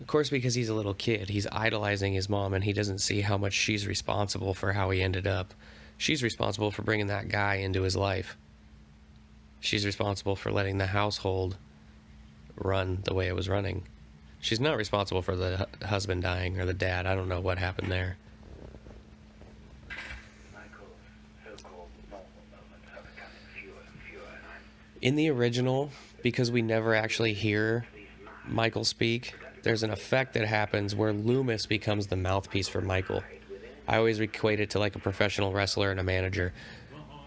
Of course, because he's a little kid. He's idolizing his mom, and he doesn't see how much she's responsible for how he ended up. She's responsible for bringing that guy into his life. She's responsible for letting the household run the way it was running. She's not responsible for the husband dying or the dad. I don't know what happened there. In the original, because we never actually hear Michael speak, there's an effect that happens where Loomis becomes the mouthpiece for Michael. I always equate it to like a professional wrestler and a manager.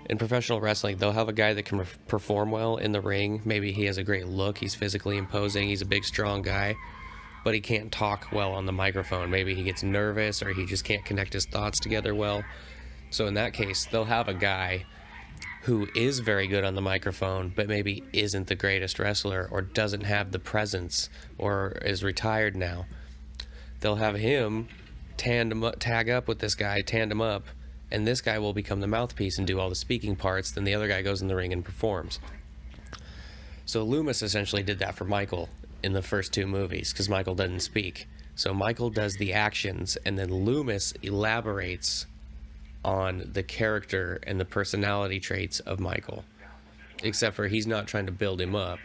In professional wrestling, they'll have a guy that can perform well in the ring. Maybe he has a great look, he's physically imposing, he's a big, strong guy, but he can't talk well on the microphone. Maybe he gets nervous, or he just can't connect his thoughts together well. So in that case, they'll have a guy who is very good on the microphone, but maybe isn't the greatest wrestler, or doesn't have the presence, or is retired now. They'll have him tag up with this guy, tandem up, and this guy will become the mouthpiece and do all the speaking parts. Then the other guy goes in the ring and performs. So Loomis essentially did that for Michael in the first two movies, because Michael doesn't speak. So Michael does the actions, and then Loomis elaborates on the character and the personality traits of Michael. Except for he's not trying to build him up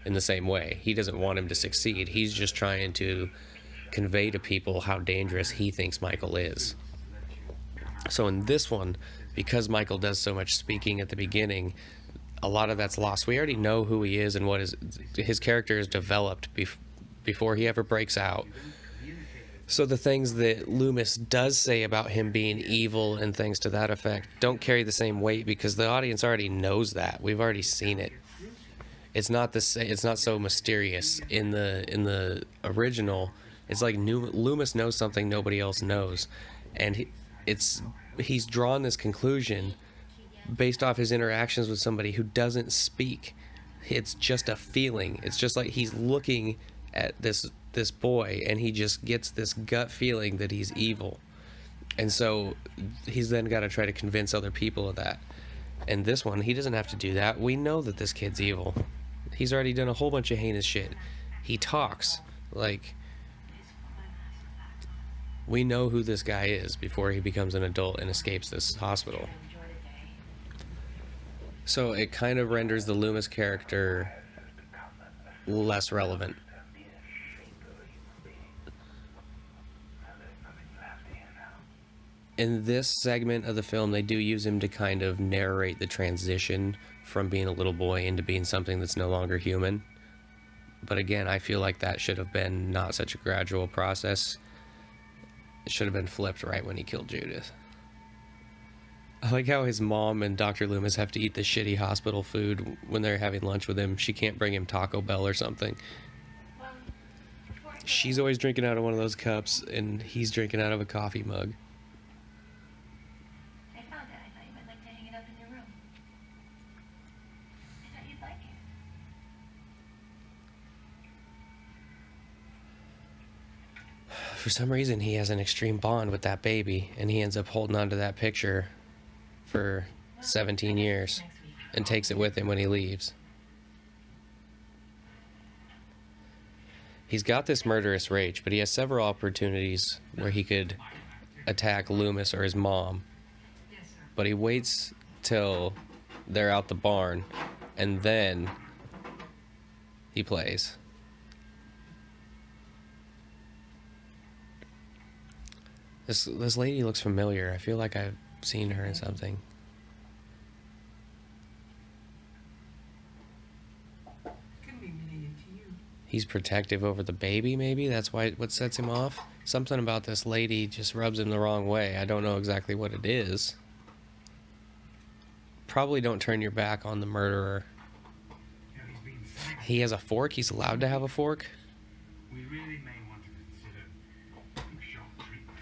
in the same way. He doesn't want him to succeed. He's just trying to convey to people how dangerous he thinks Michael is. So in this one, because Michael does so much speaking at the beginning, a lot of that's lost. We already know who he is and what his character is developed before he ever breaks out. So the things that Loomis does say about him being evil and things to that effect don't carry the same weight because the audience already knows that. We've already seen it. It's not the same. It's not so mysterious in the original. It's like Loomis knows something nobody else knows, and he's drawn this conclusion based off his interactions with somebody who doesn't speak. It's just a feeling. It's just like he's looking at this boy and he just gets this gut feeling that he's evil. And so he's then got to try to convince other people of that. And this one, he doesn't have to do that. We know that this kid's evil. He's already done a whole bunch of heinous shit. He talks. Like, we know who this guy is before he becomes an adult and escapes this hospital. So it kind of renders the Loomis character less relevant. In this segment of the film, they do use him to kind of narrate the transition from being a little boy into being something that's no longer human. But again, I feel like that should have been not such a gradual process. It should have been flipped right when he killed Judith. I like how his mom and Dr. Loomis have to eat the shitty hospital food when they're having lunch with him. She can't bring him Taco Bell or something. She's always drinking out of one of those cups, and he's drinking out of a coffee mug. I found it. I thought you might like to hang it up in your room. I thought you'd like it. For some reason, he has an extreme bond with that baby, and he ends up holding on to that picture for 17 years and takes it with him when he leaves. He's got this murderous rage, but he has several opportunities where he could attack Loomis or his mom. But he waits till they're out the barn, and then he plays. This lady looks familiar. I feel like I've seen her in something. Could be related to you. He's protective over the baby, maybe? That's what sets him off? Something about this lady just rubs him the wrong way. I don't know exactly what it is. Probably don't turn your back on the murderer. You know, he's been sacked. He has a fork? He's allowed to have a fork? We really may want to consider shock treatment.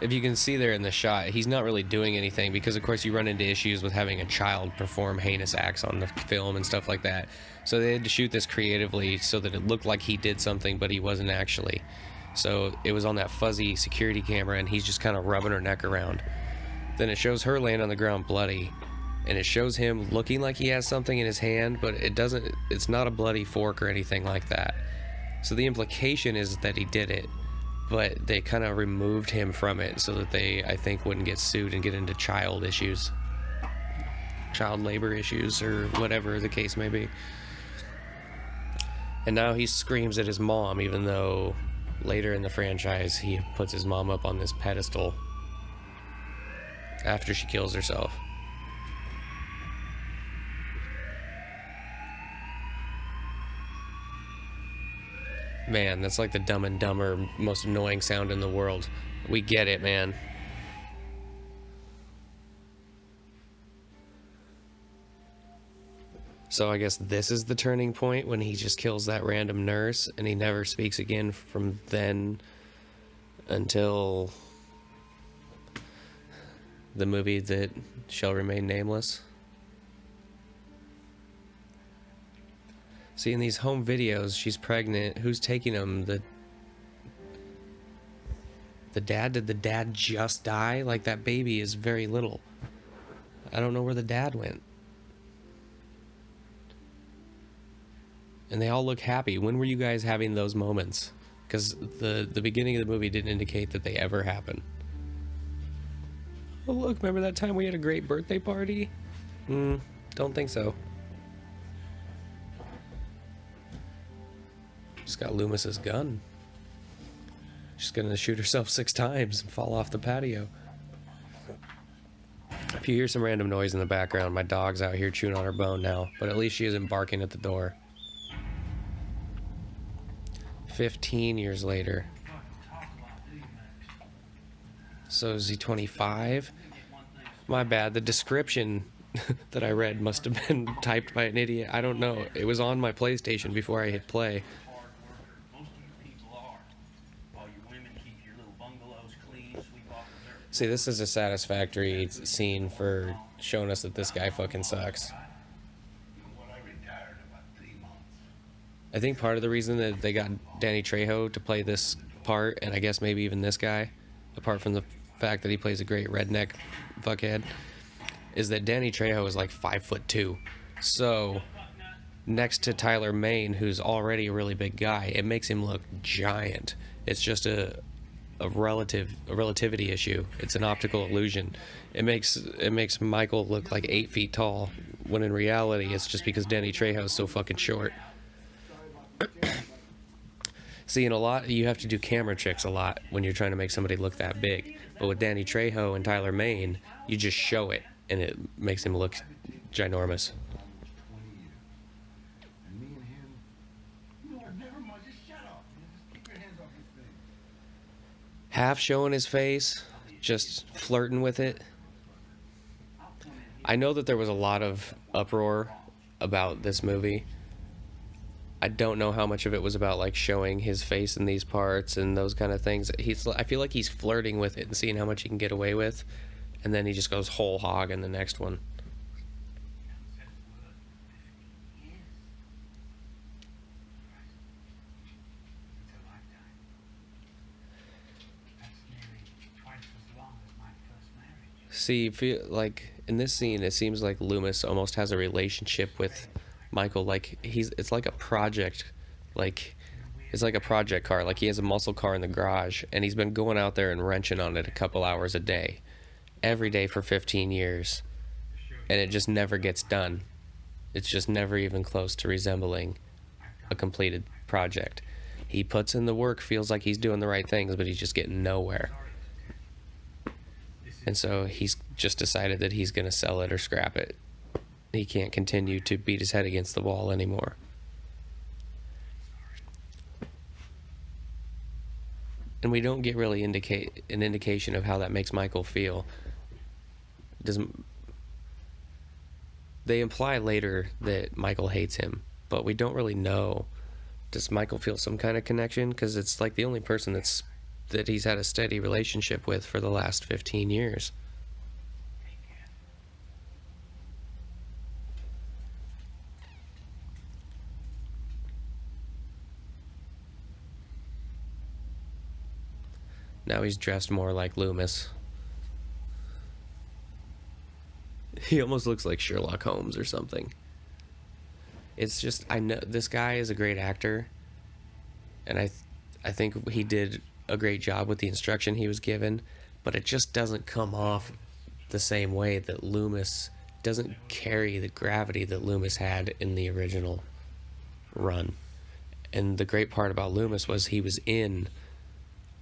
If you can see there in the shot, he's not really doing anything because, of course, you run into issues with having a child perform heinous acts on the film and stuff like that. So they had to shoot this creatively so that it looked like he did something, but he wasn't actually. So it was on that fuzzy security camera, and he's just kind of rubbing her neck around. Then it shows her laying on the ground bloody, and it shows him looking like he has something in his hand, but it's not a bloody fork or anything like that. So the implication is that he did it, but they kind of removed him from it so that they, I think, wouldn't get sued and get into child issues. Child labor issues, or whatever the case may be. And now he screams at his mom, even though later in the franchise he puts his mom up on this pedestal after she kills herself. Man, that's like the Dumb and Dumber most annoying sound in the world. We get it, man. So I guess this is the turning point when he just kills that random nurse and he never speaks again from then until the movie that shall remain nameless. See, in these home videos, she's pregnant. Who's taking them? The dad? Did the dad just die? Like, that baby is very little. I don't know where the dad went. And they all look happy. When were you guys having those moments? Because the beginning of the movie didn't indicate that they ever happen. Oh, look, remember that time we had a great birthday party? Don't think so. Just got Loomis's gun. She's gonna shoot herself 6 times and fall off the patio. If you hear some random noise in the background, my dog's out here chewing on her bone now, but at least she isn't barking at the door. 15 years later. So is he 25? My bad. The description that I read must have been typed by an idiot. I don't know. It was on my PlayStation before I hit play. See, this is a satisfactory scene for showing us that this guy fucking sucks. I think part of the reason that they got Danny Trejo to play this part, and I guess maybe even this guy, apart from the fact that he plays a great redneck fuckhead, is that Danny Trejo is like 5'2". So next to Tyler Mane, who's already a really big guy, it makes him look giant. It's just a relativity issue. It's an optical illusion. It makes Michael look like 8 feet tall, when in reality it's just because Danny Trejo is so fucking short. See, in a lot, you have to do camera tricks a lot when you're trying to make somebody look that big. But with Danny Trejo and Tyler Mane, you just show it, and it makes him look ginormous. Half showing his face, just flirting with it. I know that there was a lot of uproar about this movie. I don't know how much of it was about like showing his face in these parts and those kind of things. I feel like he's flirting with it and seeing how much he can get away with, and then he just goes whole hog in the next one. See, feel like in this scene, it seems like Loomis almost has a relationship with Michael. Like it's like a project, like it's like a project car. Like he has a muscle car in the garage, and he's been going out there and wrenching on it a couple hours a day, every day for 15 years, and it just never gets done. It's just never even close to resembling a completed project. He puts in the work, feels like he's doing the right things, but he's just getting nowhere. And so he's just decided that he's going to sell it or scrap it. He can't continue to beat his head against the wall anymore. And we don't get really an indication of how that makes Michael feel. They imply later that Michael hates him, but we don't really know. Does Michael feel some kind of connection? Because it's like the only person that he's had a steady relationship with for the last 15 years. Now he's dressed more like Loomis. He almost looks like Sherlock Holmes or something. It's just, I know this guy is a great actor, and I think he did a great job with the instruction he was given, but it just doesn't come off the same way that Loomis doesn't carry the gravity that Loomis had in the original run. And the great part about Loomis was he was in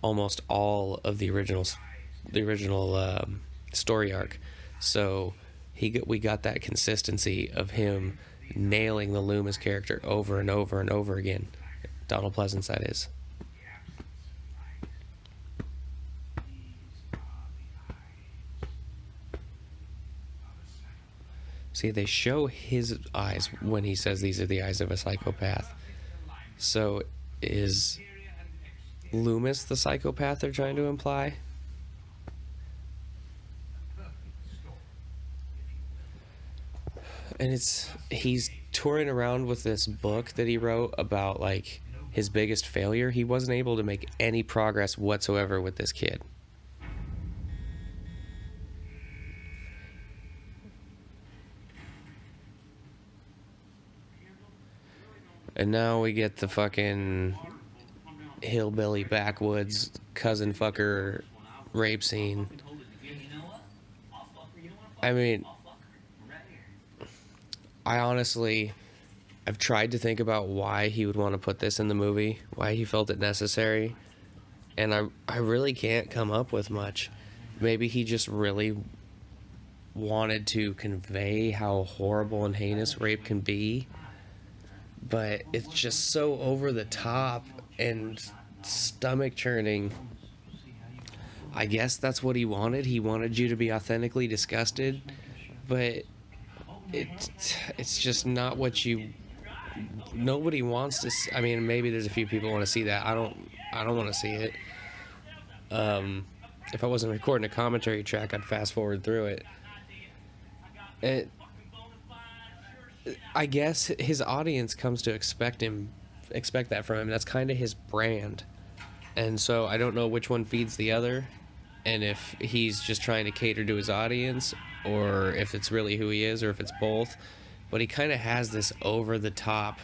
almost all of the original story arc, so we got that consistency of him nailing the Loomis character over and over and over again. Donald Pleasance, that is. See, they show his eyes when he says these are the eyes of a psychopath. So is Loomis the psychopath they're trying to imply? And he's touring around with this book that he wrote about like his biggest failure. He wasn't able to make any progress whatsoever with this kid. And now we get the fucking hillbilly backwoods cousin fucker rape scene. I mean, I've tried to think about why he would want to put this in the movie, why he felt it necessary, And I really can't come up with much. Maybe he just really wanted to convey how horrible and heinous rape can be, but it's just so over the top and stomach churning. I guess that's what he wanted. He wanted you to be authentically disgusted, but it's just not what you. Nobody wants to. I mean, maybe there's a few people want to see that. I don't want to see it. If I wasn't recording a commentary track, I'd fast forward through it. I guess his audience comes to expect that from him. That's kind of his brand. And so I don't know which one feeds the other, and if he's just trying to cater to his audience, or if it's really who he is, or if it's both. But he kind of has this over-the-top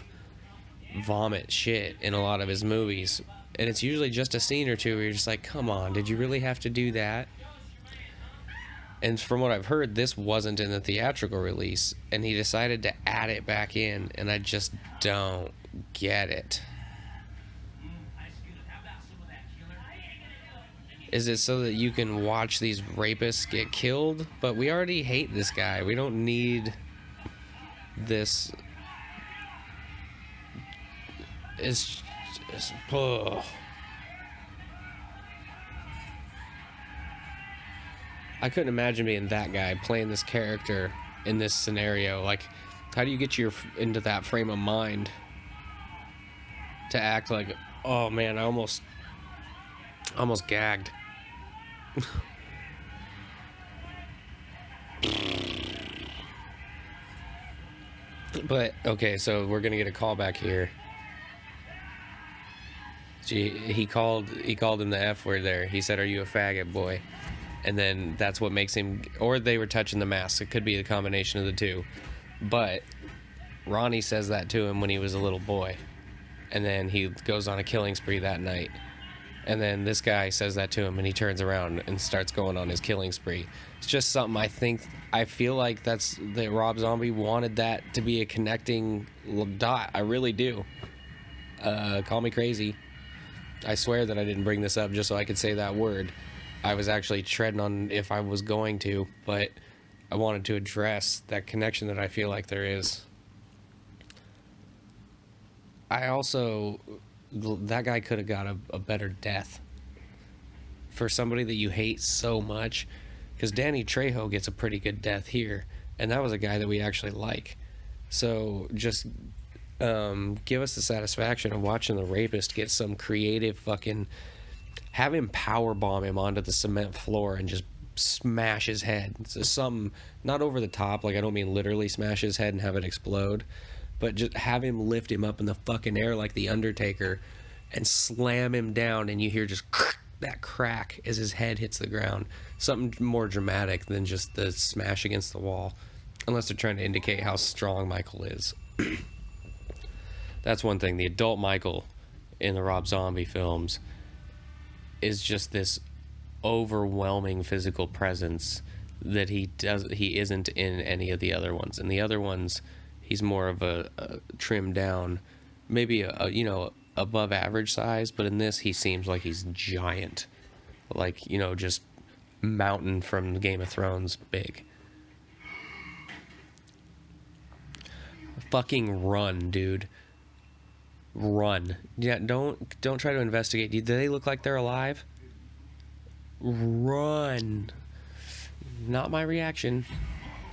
vomit shit in a lot of his movies. And it's usually just a scene or two where you're just like, come on, did you really have to do that? And from what I've heard, this wasn't in the theatrical release, and he decided to add it back in, and I just don't get it. Is it so that you can watch these rapists get killed? But we already hate this guy. We don't need this. It's oh. I couldn't imagine being that guy playing this character in this scenario. Like, how do you get into that frame of mind to act like, oh man, I almost gagged. But okay, so we're gonna get a call back here. He called him the F word there. He said, "Are you a faggot, boy?" And then that's what makes him, or they were touching the mask. It could be a combination of the two. But Ronnie says that to him when he was a little boy. And then he goes on a killing spree that night. And then this guy says that to him, and he turns around and starts going on his killing spree. It's just something I feel like that Rob Zombie wanted that to be a connecting dot. I really do. Call me crazy. I swear that I didn't bring this up just so I could say that word. I was actually treading on if I was going to, but I wanted to address that connection that I feel like there is. I also, that guy could have got a better death for somebody that you hate so much, because Danny Trejo gets a pretty good death here, and that was a guy that we actually like. So just give us the satisfaction of watching the rapist get some creative fucking, have him power bomb him onto the cement floor and just smash his head. So something not over the top, like I don't mean literally smash his head and have it explode, but just have him lift him up in the fucking air like the Undertaker and slam him down, and you hear just that crack as his head hits the ground. Something more dramatic than just the smash against the wall, unless they're trying to indicate how strong Michael is. That's one thing. The adult Michael in the Rob Zombie films is just this overwhelming physical presence that he isn't in any of the other ones. In the other ones, he's more of a trimmed down, maybe a above average size, but in this he seems like he's giant, like, just mountain from Game of Thrones big. Fucking run, dude. Run. Yeah, don't try to investigate. Do they look like they're alive? Run. Not my reaction.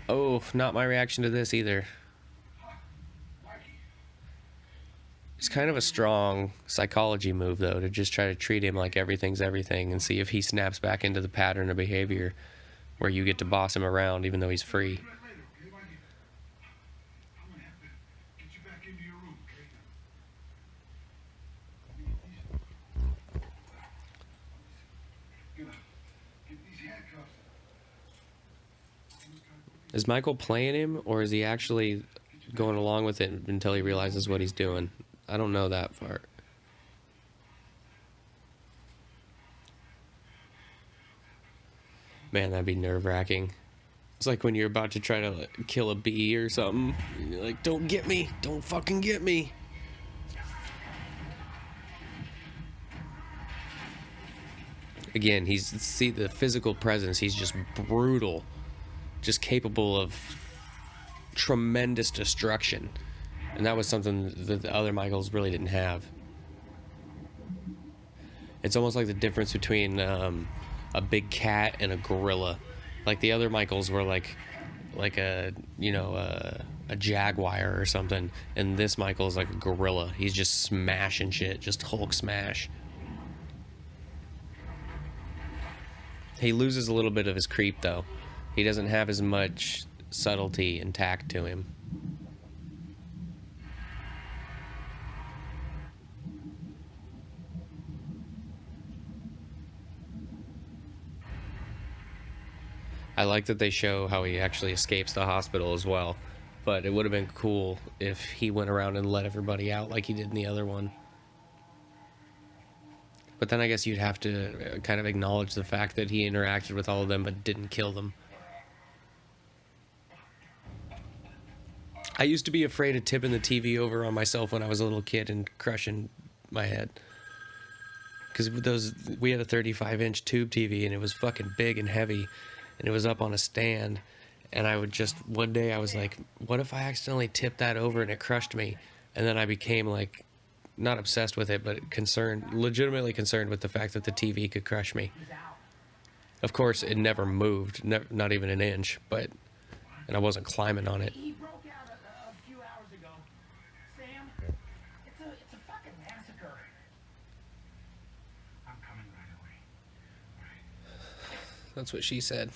Oh, not my reaction to this either. It's kind of a strong psychology move, though, to just try to treat him like everything's everything and see if he snaps back into the pattern of behavior where you get to boss him around even though he's free. Is Michael playing him, or is he actually going along with it until he realizes what he's doing? I don't know that part. Man, that'd be nerve-wracking. It's like when you're about to try to kill a bee or something. You're like, don't get me. Don't fucking get me. again, see the physical presence. He's just brutal, just capable of tremendous destruction, and that was something that the other Michaels really didn't have. It's almost like the difference between a big cat and a gorilla. Like the other Michaels were like a a jaguar or something, and this Michael is like a gorilla. He's just smashing shit, just Hulk smash. He loses a little bit of his creep though. He doesn't have as much subtlety and tact to him. I like that they show how he actually escapes the hospital as well, but it would have been cool if he went around and let everybody out like he did in the other one. But then I guess you'd have to kind of acknowledge the fact that he interacted with all of them but didn't kill them. I used to be afraid of tipping the TV over on myself when I was a little kid and crushing my head. Because we had a 35-inch tube TV and it was fucking big and heavy, and it was up on a stand, and I would just, one day I was like, what if I accidentally tipped that over and it crushed me? And then I became like, not obsessed with it, but legitimately concerned with the fact that the TV could crush me. Of course, it never moved, not even an inch, and I wasn't climbing on it. He broke out a few hours ago. Sam, it's a fucking massacre. I'm coming right away. Right. That's what she said.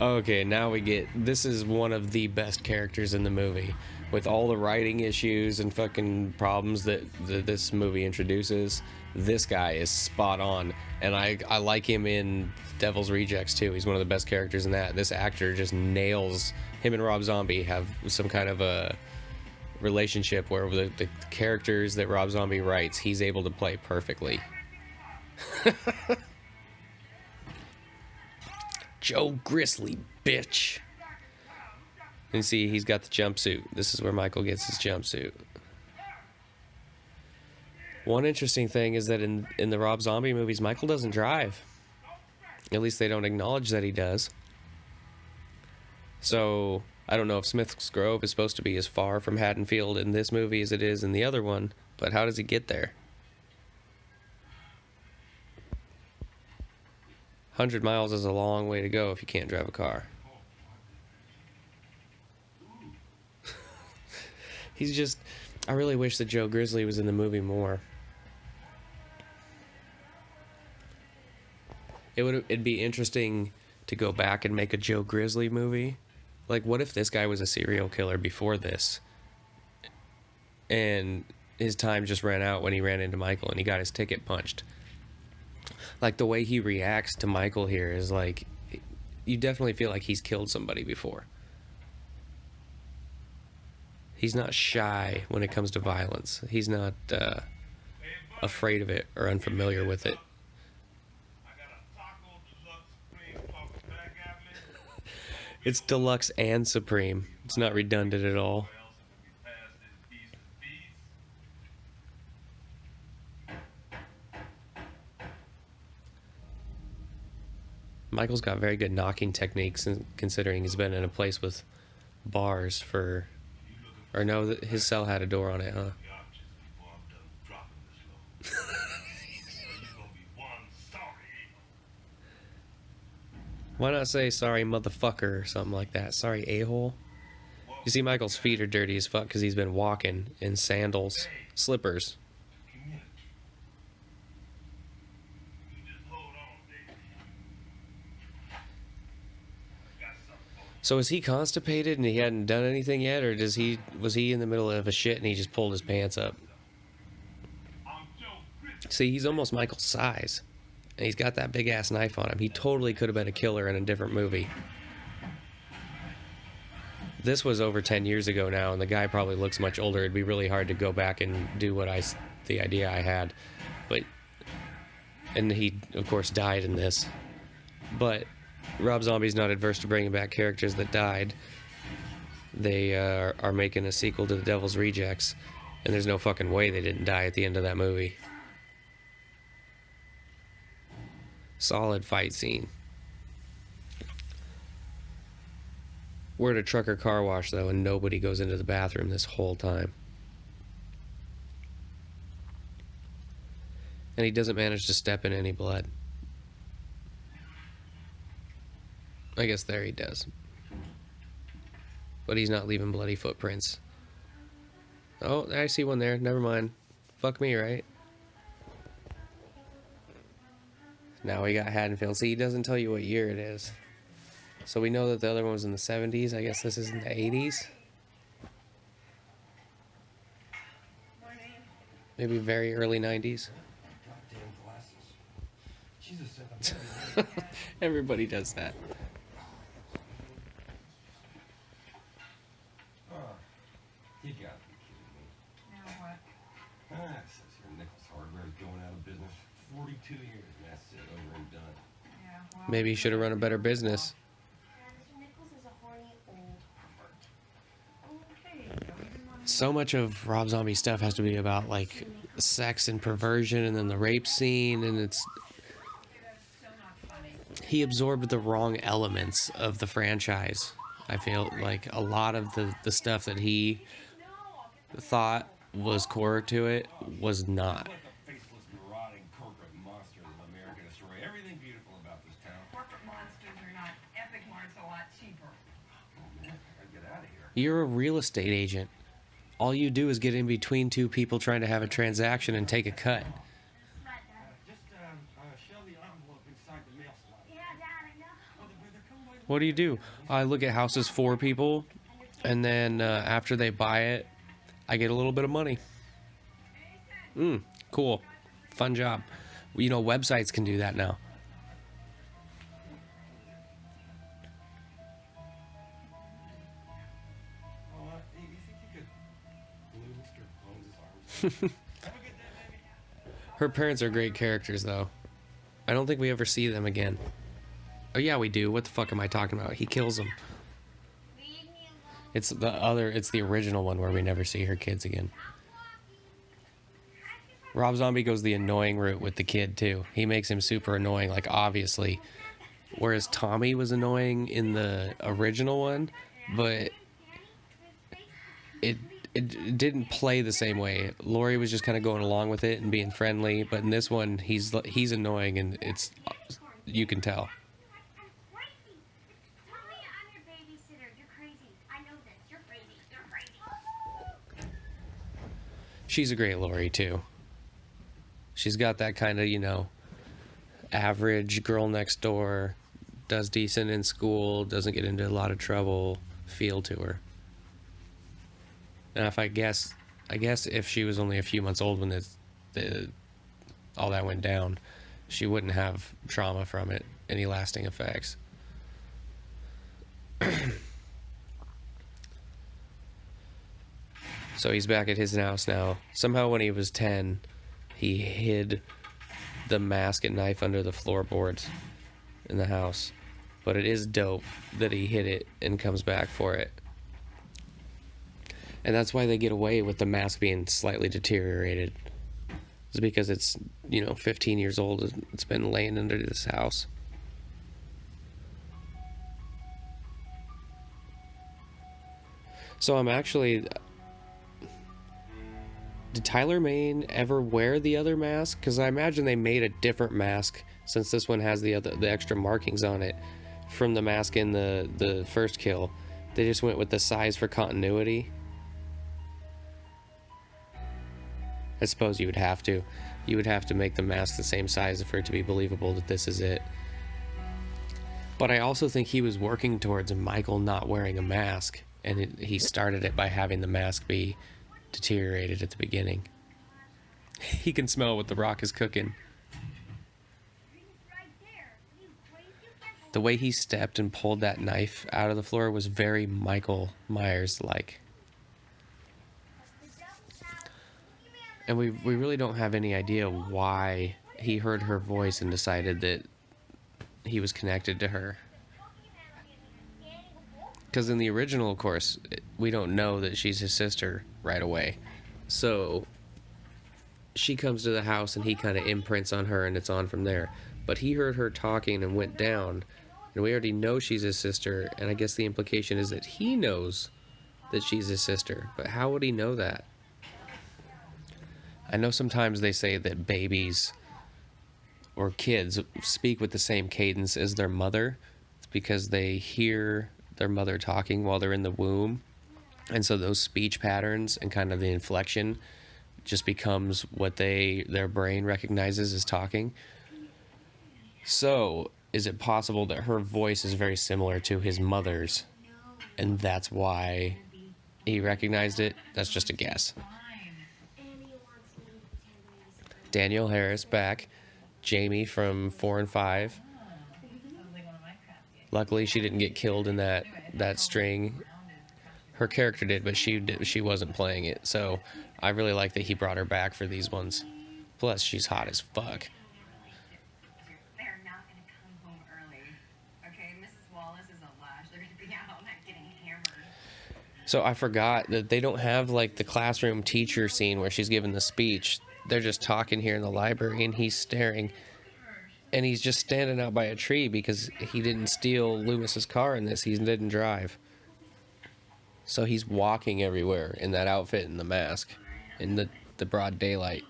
Okay, now this is one of the best characters in the movie. With all the writing issues and fucking problems that this movie introduces, this guy is spot on. And I like him in Devil's Rejects too. He's one of the best characters in that. This actor just nails. Him and Rob Zombie have some kind of a relationship where the characters that Rob Zombie writes, he's able to play perfectly. Joe Grizzly, bitch. And see, he's got the jumpsuit. This is where Michael gets his jumpsuit. One interesting thing is that in the Rob Zombie movies, Michael doesn't drive. At least they don't acknowledge that he does. So, I don't know if Smith's Grove is supposed to be as far from Haddonfield in this movie as it is in the other one, but how does he get there? 100 miles is a long way to go if you can't drive a car. He's just... I really wish that Joe Grizzly was in the movie more. It'd be interesting to go back and make a Joe Grizzly movie. Like, what if this guy was a serial killer before this? And his time just ran out when he ran into Michael and he got his ticket punched. Like, the way he reacts to Michael here is like... You definitely feel like he's killed somebody before. He's not shy when it comes to violence. He's not afraid of it or unfamiliar with it. It's deluxe and supreme. It's not redundant at all. Michael's got very good knocking techniques, considering he's been in a place with bars for... Or no, his cell had a door on it, huh? Why not say sorry motherfucker or something like that? Sorry a-hole? You see, Michael's feet are dirty as fuck because he's been walking in sandals, slippers. So is he constipated and he hadn't done anything yet, or was he in the middle of a shit and he just pulled his pants up? See, he's almost Michael's size, and he's got that big ass knife on him. He totally could have been a killer in a different movie. This was over 10 years ago now, and the guy probably looks much older. It'd be really hard to go back and do the idea I had, and he of course died in this, but Rob Zombie's not adverse to bringing back characters that died. They are making a sequel to The Devil's Rejects, and there's no fucking way they didn't die at the end of that movie. Solid fight scene. We're at a trucker car wash, though, and nobody goes into the bathroom this whole time. And he doesn't manage to step in any blood. I guess there he does. But he's not leaving bloody footprints. Oh, I see one there. Never mind. Fuck me, right? Now we got Haddonfield. See, he doesn't tell you what year it is. So we know that the other one was in the 70s. I guess this is in the 80s. Maybe very early 90s. Goddamn glasses. Jesus said them. Everybody does that. Oh, you gotta be kidding me. Now what? It says here Nichols Hardware is going out of business. 42 years, and that's it, over and done. Yeah, well, Maybe he should have run a better business. Mr. Nichols is a horny old pervert. okay. Don't even want to. So much of Rob Zombie stuff has to be about, like, sex and perversion and then the rape scene, and it's... That's still not funny. He absorbed the wrong elements of the franchise. I feel like a lot of the stuff that he thought was core to it was not. Like a faceless, marauding corporate monster of America destroy everything beautiful about this town. Corporate monsters are not. Epic Mart's a lot cheaper. Oh man, I gotta get out of here. You're a real estate agent. All you do is get in between two people trying to have a transaction and take a cut. Just shove the envelope inside the mail slot. Yeah, Dad, I know. What do you do? I look at houses for people, and then after they buy it, I get a little bit of money. Cool. Fun job. You know, websites can do that now. Oh, you think you could glue Mr. Bones' arms? Have a good day, baby. Her parents are great characters, though. I don't think we ever see them again. Oh, yeah, we do. What the fuck am I talking about? He kills them. Leave me alone. It's the original one where we never see her kids again. Rob Zombie goes the annoying route with the kid, too. He makes him super annoying, like, obviously. Whereas Tommy was annoying in the original one, but it didn't play the same way. Laurie was just kind of going along with it and being friendly, but in this one, he's annoying, and you can tell. I'm crazy. Tell me I'm your babysitter. You're crazy. I know this. You're crazy. You're crazy. She's a great Laurie, too. She's got that kind of, you know, average girl next door, does decent in school, doesn't get into a lot of trouble feel to her. And I guess if she was only a few months old when all that went down, she wouldn't have trauma from it, any lasting effects. So he's back at his house now. Somehow when he was 10, he hid the mask and knife under the floorboards in the house. But it is dope that he hid it and comes back for it. And that's why they get away with the mask being slightly deteriorated. It's because it's, 15 years old. It's been laying under this house. So I'm actually... Did Tyler Mane ever wear the other mask? Because I imagine they made a different mask since this one has the extra markings on it from the mask in the first kill. They just went with the size for continuity. I suppose you would have to. You would have to make the mask the same size for it to be believable that this is it. But I also think he was working towards Michael not wearing a mask, and he started it by having the mask be deteriorated at the beginning. He can smell what the Rock is cooking. Right there. Are you crazy? The way he stepped and pulled that knife out of the floor was very Michael Myers-like. And we really don't have any idea why he heard her voice and decided that he was connected to her. Because in the original, of course, we don't know that she's his sister right away. So she comes to the house and he kind of imprints on her and it's on from there. But he heard her talking and went down, and we already know she's his sister, and I guess the implication is that he knows that she's his sister. But how would he know that? I know sometimes they say that babies or kids speak with the same cadence as their mother. It's because they hear their mother talking while they're in the womb. And so those speech patterns and kind of the inflection just becomes what their brain recognizes as talking. So, is it possible that her voice is very similar to his mother's, and that's why he recognized it? That's just a guess. Danielle Harris back. Jamie from 4 and 5. Luckily, she didn't get killed in that string. Her character did, but she wasn't playing it. So I really like that he brought her back for these ones. Plus, she's hot as fuck. They're not going to come home early. Okay, Mrs. Wallace is a lash. They're going to be out all night getting hammered. So I forgot that they don't have like the classroom teacher scene where she's giving the speech. They're just talking here in the library and he's staring. And he's just standing out by a tree because he didn't steal Loomis's car in this. He didn't drive. So he's walking everywhere in that outfit and the mask in the broad daylight.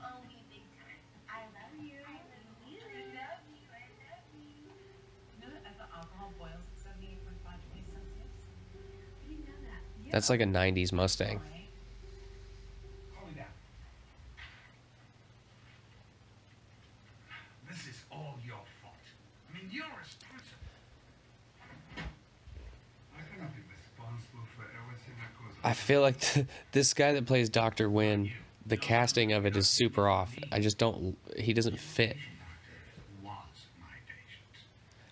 That's like a 90s Mustang. Calm down. This is all your fault. I mean, you're responsible. I cannot be responsible for everything that goes on. I feel like this guy that plays Dr. Wynn, the casting of it is super off. He doesn't fit. Was my patient.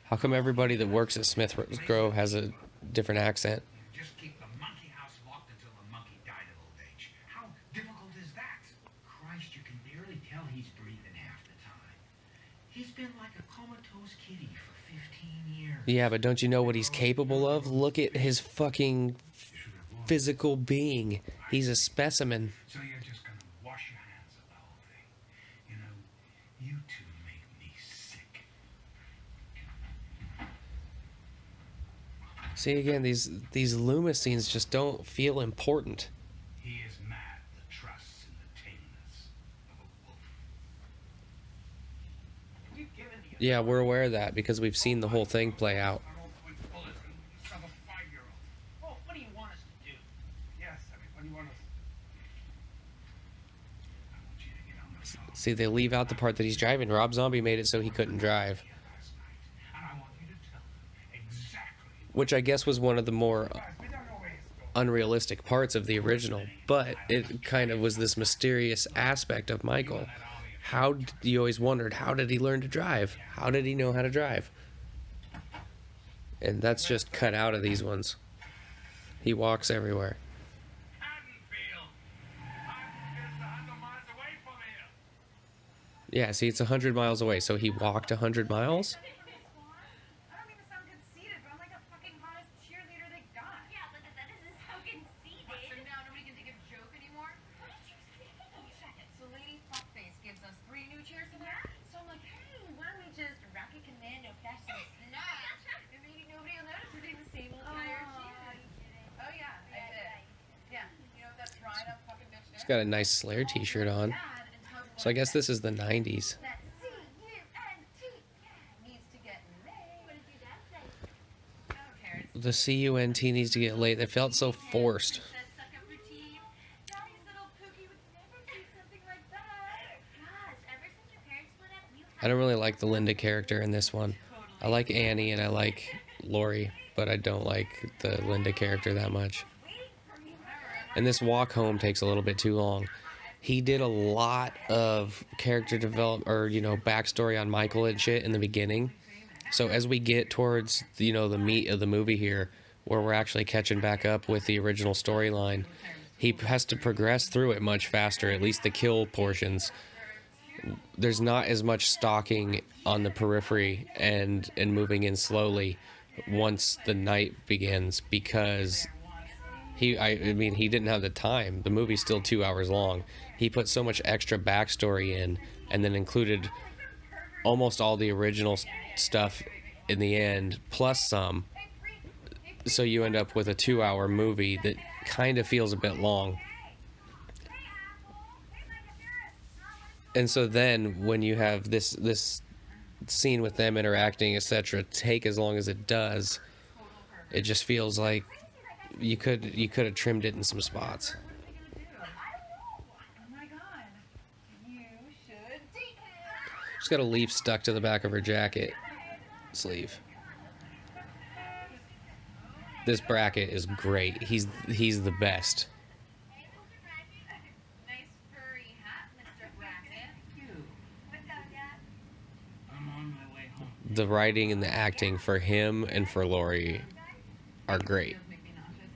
How come everybody that works at Smith Grove has a different accent? Just keep the monkey house locked until the monkey died of old age. How difficult is that? Christ, you can barely tell he's breathing half the time. He's been like a comatose kitty for 15 years. Yeah, but don't you know what he's capable of? Look at his fucking You should have warned physical being. He's a specimen. So you're just gonna wash your hands of the whole thing. You know, you two make me sick. See, again, these Loomis scenes just don't feel important. He is mad that trusts in the tameness of a wolf. We've given the Yeah, we're aware of that because we've seen the whole thing play out. I don't point bullets and shove a 5-year-old. Well, what do you want us to do? Yes, I mean, what do you want us? I want you to get on the phone See, they leave out the part that he's driving. Rob Zombie made it so he couldn't drive, here last night, and I want you to tell them exactly which I guess was one of the more Guys, we don't know where he's going. unrealistic parts of the original, but it kind of was this mysterious aspect of Michael. You always wondered, how did he learn to drive? How did he know how to drive? And that's just cut out of these ones. He walks everywhere. Haddonfield. Haddonfield's 100 miles away from here. Yeah, see, it's 100 miles away, so he walked 100 miles? I don't mean to sound conceited, but I'm like the fucking hottest cheerleader they got. Yeah, but that doesn't sound So conceited. now nobody can take a joke anymore? What did you say? Check it. So Lady Fuckface gives us 3 new chairs tonight. So I'm like, hey, why don't we just rocket commando fashion snatch? And maybe nobody will notice we're doing the same old tired shit. Oh yeah, I did. Yeah, you know that dried up fucking bitch He's there? got a nice Slayer t-shirt on. Dad and Tug So I guess this is the 90s. that C-U-N-T, needs to get laid. What did your dad say? I don't care. It's The C-U-N-T needs to get laid. It felt so forced. says suck up your team. Daddy's little Pookie would never do something like that. Gosh, ever since your parents split up, you I don't really like the Linda character in this one. I like Annie and I like Lori, but I don't like the Linda character that much. And this walk home takes a little bit too long. He did a lot of character development or, backstory on Michael and shit in the beginning. So as we get towards, the meat of the movie here, where we're actually catching back up with the original storyline, he has to progress through it much faster, at least the kill portions. There's not as much stalking on the periphery and moving in slowly once the night begins, because I mean, he didn't have the time. The movie's still 2 hours long. He put so much extra backstory in, and then included almost all the original stuff in the end, plus some. So you end up with a 2 hour movie that kind of feels a bit long. And so then when you have this scene with them interacting, etc., take as long as it does, it just feels like you could have trimmed it in some spots. Oh my god. You should date him. She's got a leaf stuck to the back of her jacket sleeve. This bracket is great. He's the best. Nice furry hat, Mr. Brackett. I'm on my way home. The writing and the acting for him and for Lori are great. Make me nauseous.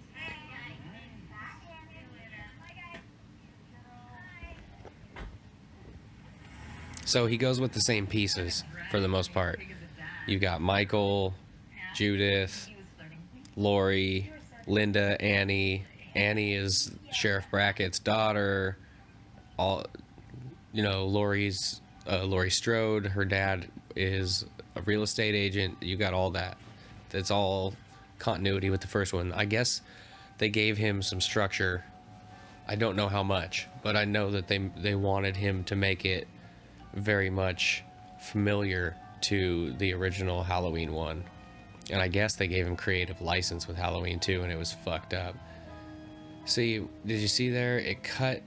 So he goes with the same pieces for the most part. You've got Michael, Judith, Lori, Linda, Annie. Annie is Sheriff Brackett's daughter. All, Lori's Laurie Strode. Her dad is a real estate agent. You got all that. That's all continuity with the first one. I guess they gave him some structure. I don't know how much, but I know that they wanted him to make it very much familiar to the original Halloween one. And I guess they gave him creative license with Halloween 2, and it was fucked up. See, did you see there? It cut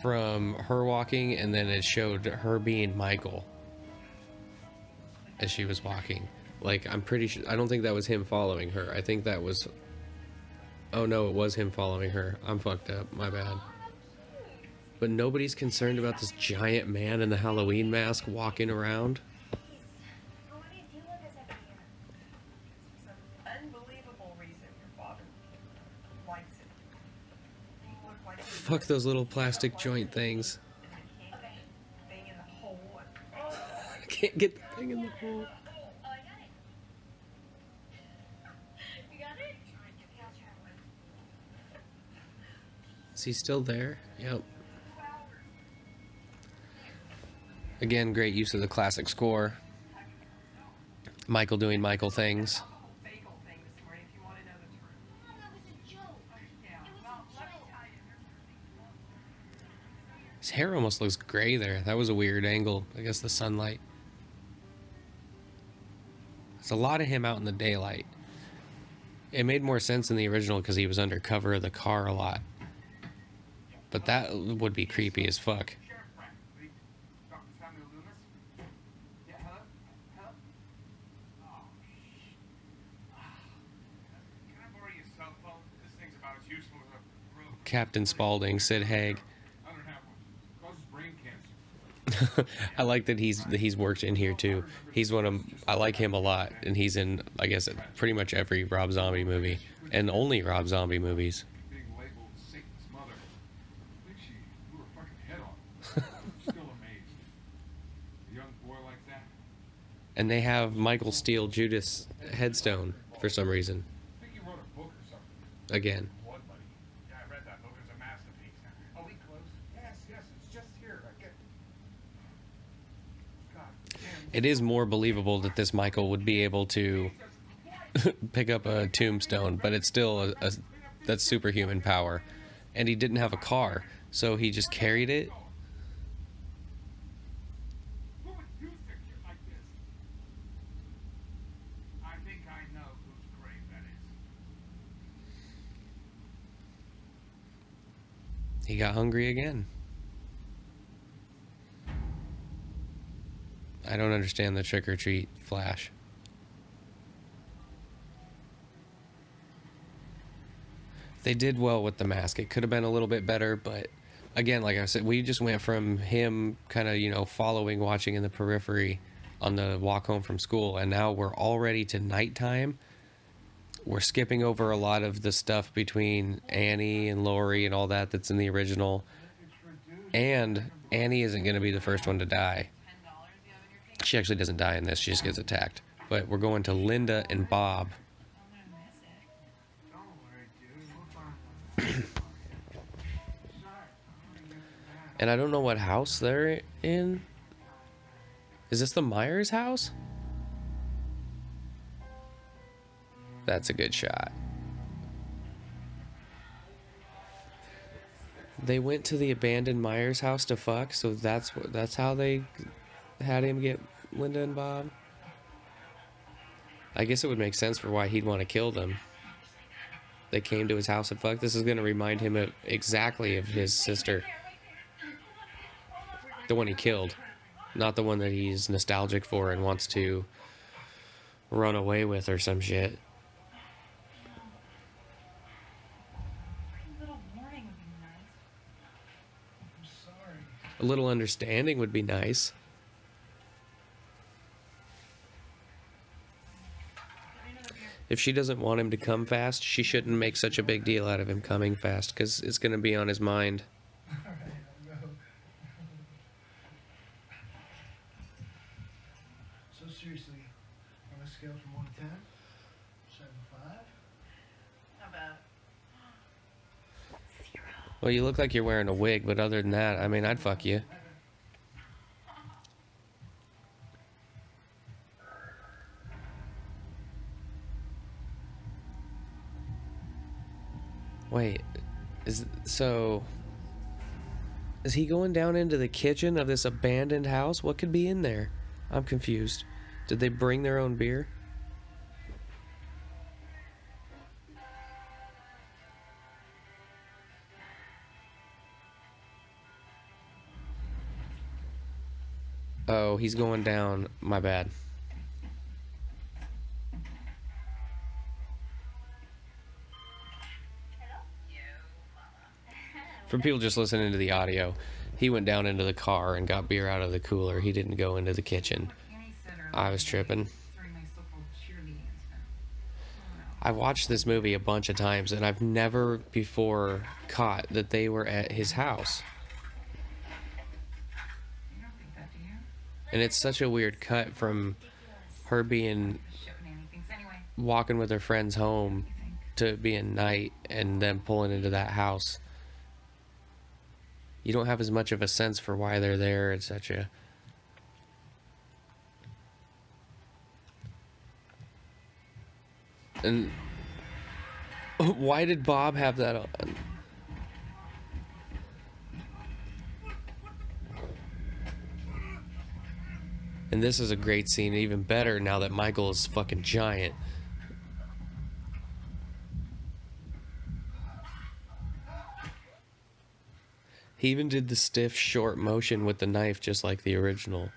from her walking, and then it showed her being Michael as she was walking. Like, I'm pretty sure, I don't think that was him following her. I think that was, oh no, it was him following her. I'm fucked up, my bad. But nobody's concerned about this giant man in the Halloween mask walking around. Unbelievable reason your father likes it. You look like you Fuck those little plastic joint things. thing in the hole. I can't get the thing in the hole. Oh, I got it. You got it? Yeah, I'll try one. Is he still there? Yep. Again, great use of the classic score. Michael doing Michael things. Bagel thing this morning if you want to know the truth. Oh, that was a joke. Yeah, It was well, a let me joke. tell you. His hair almost looks gray there. That was a weird angle. I guess the sunlight. There's a lot of him out in the daylight. It made more sense in the original because he was under cover of the car a lot. But that would be creepy as fuck. Sheriff Frank, please. Dr. Samuel Loomis? Yeah, hello? Hello? Oh, shit. Can I borrow your cell phone? This thing's about as useful as a rope. Captain Spaulding, Sid Haig. I don't have one. Causes brain cancer. I like that he's worked in here too. He's one of, I like him a lot, and he's in, I guess, pretty much every Rob Zombie movie, and only Rob Zombie movies. Being labeled Satan's mother. I think she blew her fucking head off. I'm still amazed. A young boy like that? And they have Michael steal Judith's headstone for some reason. I think he wrote a book or something. Again. Blood Money. Yeah, I read that book. It was a masterpiece. Are we close? Yes, it's just here. I get. God damn. It is more believable that this Michael would be able to pick up a tombstone, but it's still that's superhuman power. And he didn't have a car, so he just carried it. Who would do shit like this? I think I know whose grave that is. He got hungry again. I don't understand the trick or treat flash. They did well with the mask. It could have been a little bit better, but again, like I said, we just went from him kind of, following, watching in the periphery on the walk home from school, and now we're already to nighttime. We're skipping over a lot of the stuff between Annie and Lori and all that that's in the original. And Annie isn't going to be the first one to die. She actually doesn't die in this. She just gets attacked. But we're going to Linda and Bob. Don't worry, dude. We'll find one. And I don't know what house they're in. Is this the Myers house? That's a good shot. They went to the abandoned Myers house to fuck, so that's how they had him get Linda and Bob. I guess it would make sense for why he'd want to kill them. They came to his house and fucked. This is going to remind him of exactly of his sister. The one he killed. Not the one that he's nostalgic for and wants to run away with or some shit. A little warning would be nice. I'm sorry. A little understanding would be nice. If she doesn't want him to come fast, she shouldn't make such a big deal out of him coming fast, because it's going to be on his mind. Alright, I'll go. So seriously, on a scale from 1 to 10, 7.5? How about Well, you look like you're wearing a wig, but other than that, I mean, I'd fuck you. Wait, is he going down into the kitchen of this abandoned house? What could be in there? I'm confused. Did they bring their own beer? Oh, he's going down. My bad. For people just listening to the audio, he went down into the car and got beer out of the cooler. He didn't go into the kitchen. I was tripping. I've watched this movie a bunch of times, and I've never before caught that they were at his house. You don't think that, do you? And it's such a weird cut from her being Shit when Annie thinks anyway. walking with her friends home You think? to being night and then pulling into that house. You don't have as much of a sense for why they're there. It's such a... And why did Bob have that on? And this is a great scene, even better now that Michael is fucking giant. He even did the stiff, short motion with the knife, just like the original.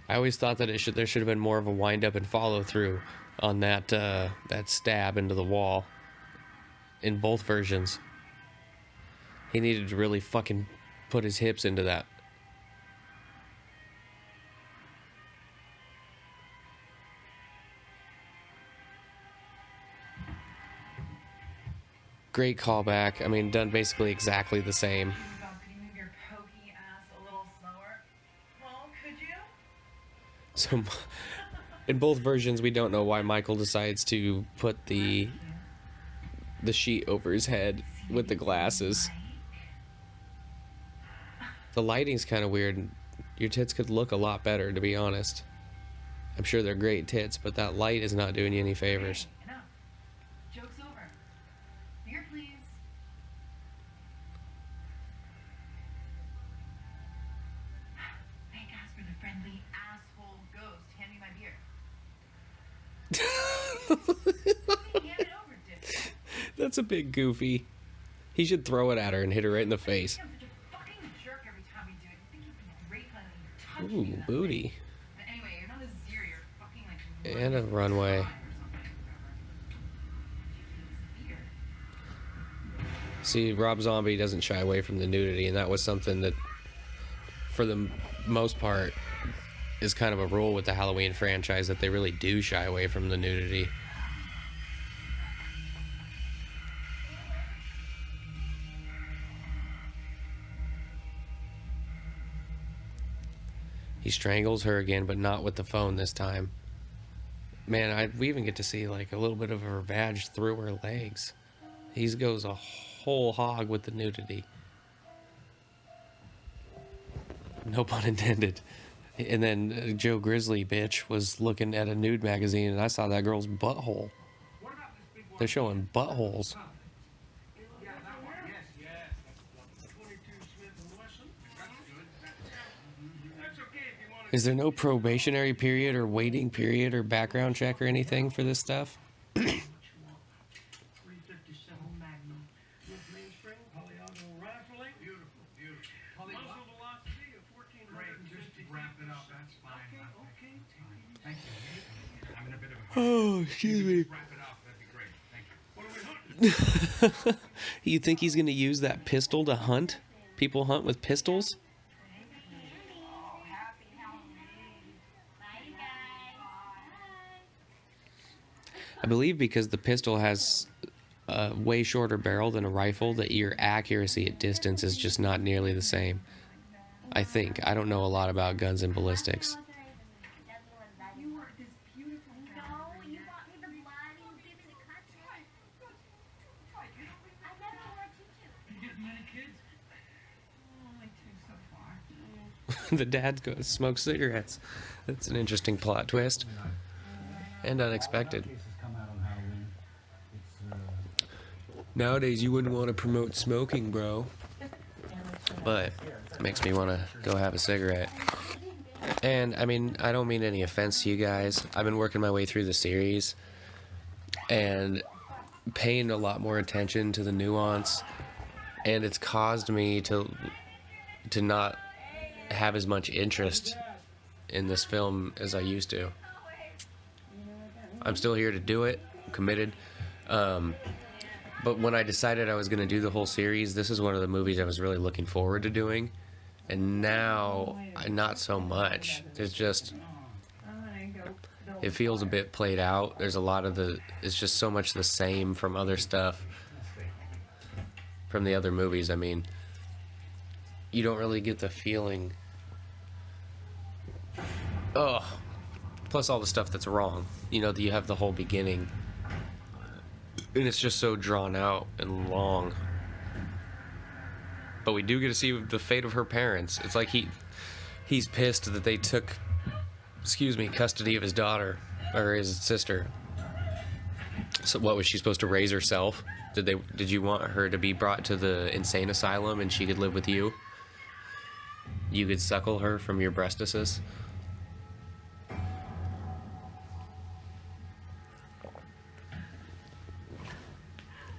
I always thought that there should have been more of a wind up and follow through on that that stab into the wall in both versions. He needed to really fucking put his hips into that. Great callback. I mean, done basically exactly the same. Bob, could you move your pokey ass a little slower? Well, could you? So, in both versions, we don't know why Michael decides to put the sheet over his head with the glasses. The lighting's kind of weird. Your tits could look a lot better, to be honest. I'm sure they're great tits, but that light is not doing you any favors. Enough. Joke's over. Beer, please. Thank us for the friendly asshole ghost. Hand me my beer. Hand it over, dick. That's a bit goofy. He should throw it at her and hit her right in the face. I'm such a fucking jerk every time we do it. You think you'd be great when you're touching Ooh, that booty. thing. But anyway, you're not a zero, you're fucking like And a runway. or something. Beer. See, Rob Zombie doesn't shy away from the nudity, and that was something that, for the most part, is kind of a rule with the Halloween franchise, that they really do shy away from the nudity. He strangles her again, but not with the phone this time. Man, we even get to see like a little bit of her vag through her legs. He goes a whole hog with the nudity. No pun intended. And then Joe Grizzly bitch was looking at a nude magazine, and I saw that girl's butthole. What about this big one? They're showing buttholes. Yeah, that one. Yes, that's the 22 Smith and Wesson. That's good. That's okay if you want to. Is there no probationary period or waiting period or background check or anything for this stuff? 357 Magnum with mainspring polygonal rifling. Beautiful. Muzzle velocity of 1400. Great. Just wrap it up. That's fine. Okay. Thank you. I'm in a bit of a hurry. Oh, excuse me. Wrap it up. That'd be great. Thank you. What are we hunting? You think he's going to use that pistol to hunt? People hunt with pistols? Happy Halloween. Bye, you guys. I believe because the pistol has a way shorter barrel than a rifle, that your accuracy at distance is just not nearly the same. I think. I don't know a lot about guns and ballistics. You are this beautiful No, you bought me the blood. You gave me the content. I never want to teach you. You get many kids? Only two so far. The dad smokes cigarettes. That's an interesting plot twist. And unexpected. Cases come out on Halloween. It's Nowadays, you wouldn't want to promote smoking, bro. But it makes me want to go have a cigarette. And, I mean, I don't mean any offense to you guys. I've been working my way through the series and paying a lot more attention to the nuance. And it's caused me to not have as much interest in this film as I used to. I'm still here to do it. I'm committed. But when I decided I was going to do the whole series, this is one of the movies I was really looking forward to doing. And now, not so much. There's just, it feels a bit played out. There's a lot of it's just so much the same from other stuff. From the other movies, I mean. You don't really get the feeling. Ugh. Plus all the stuff that's wrong. You know, you have the whole beginning. And it's just so drawn out and long. But we do get to see the fate of her parents. It's like he's pissed that they took, custody of his daughter, or his sister. So what, was she supposed to raise herself? Did you want her to be brought to the insane asylum and she could live with you? You could suckle her from your breastises?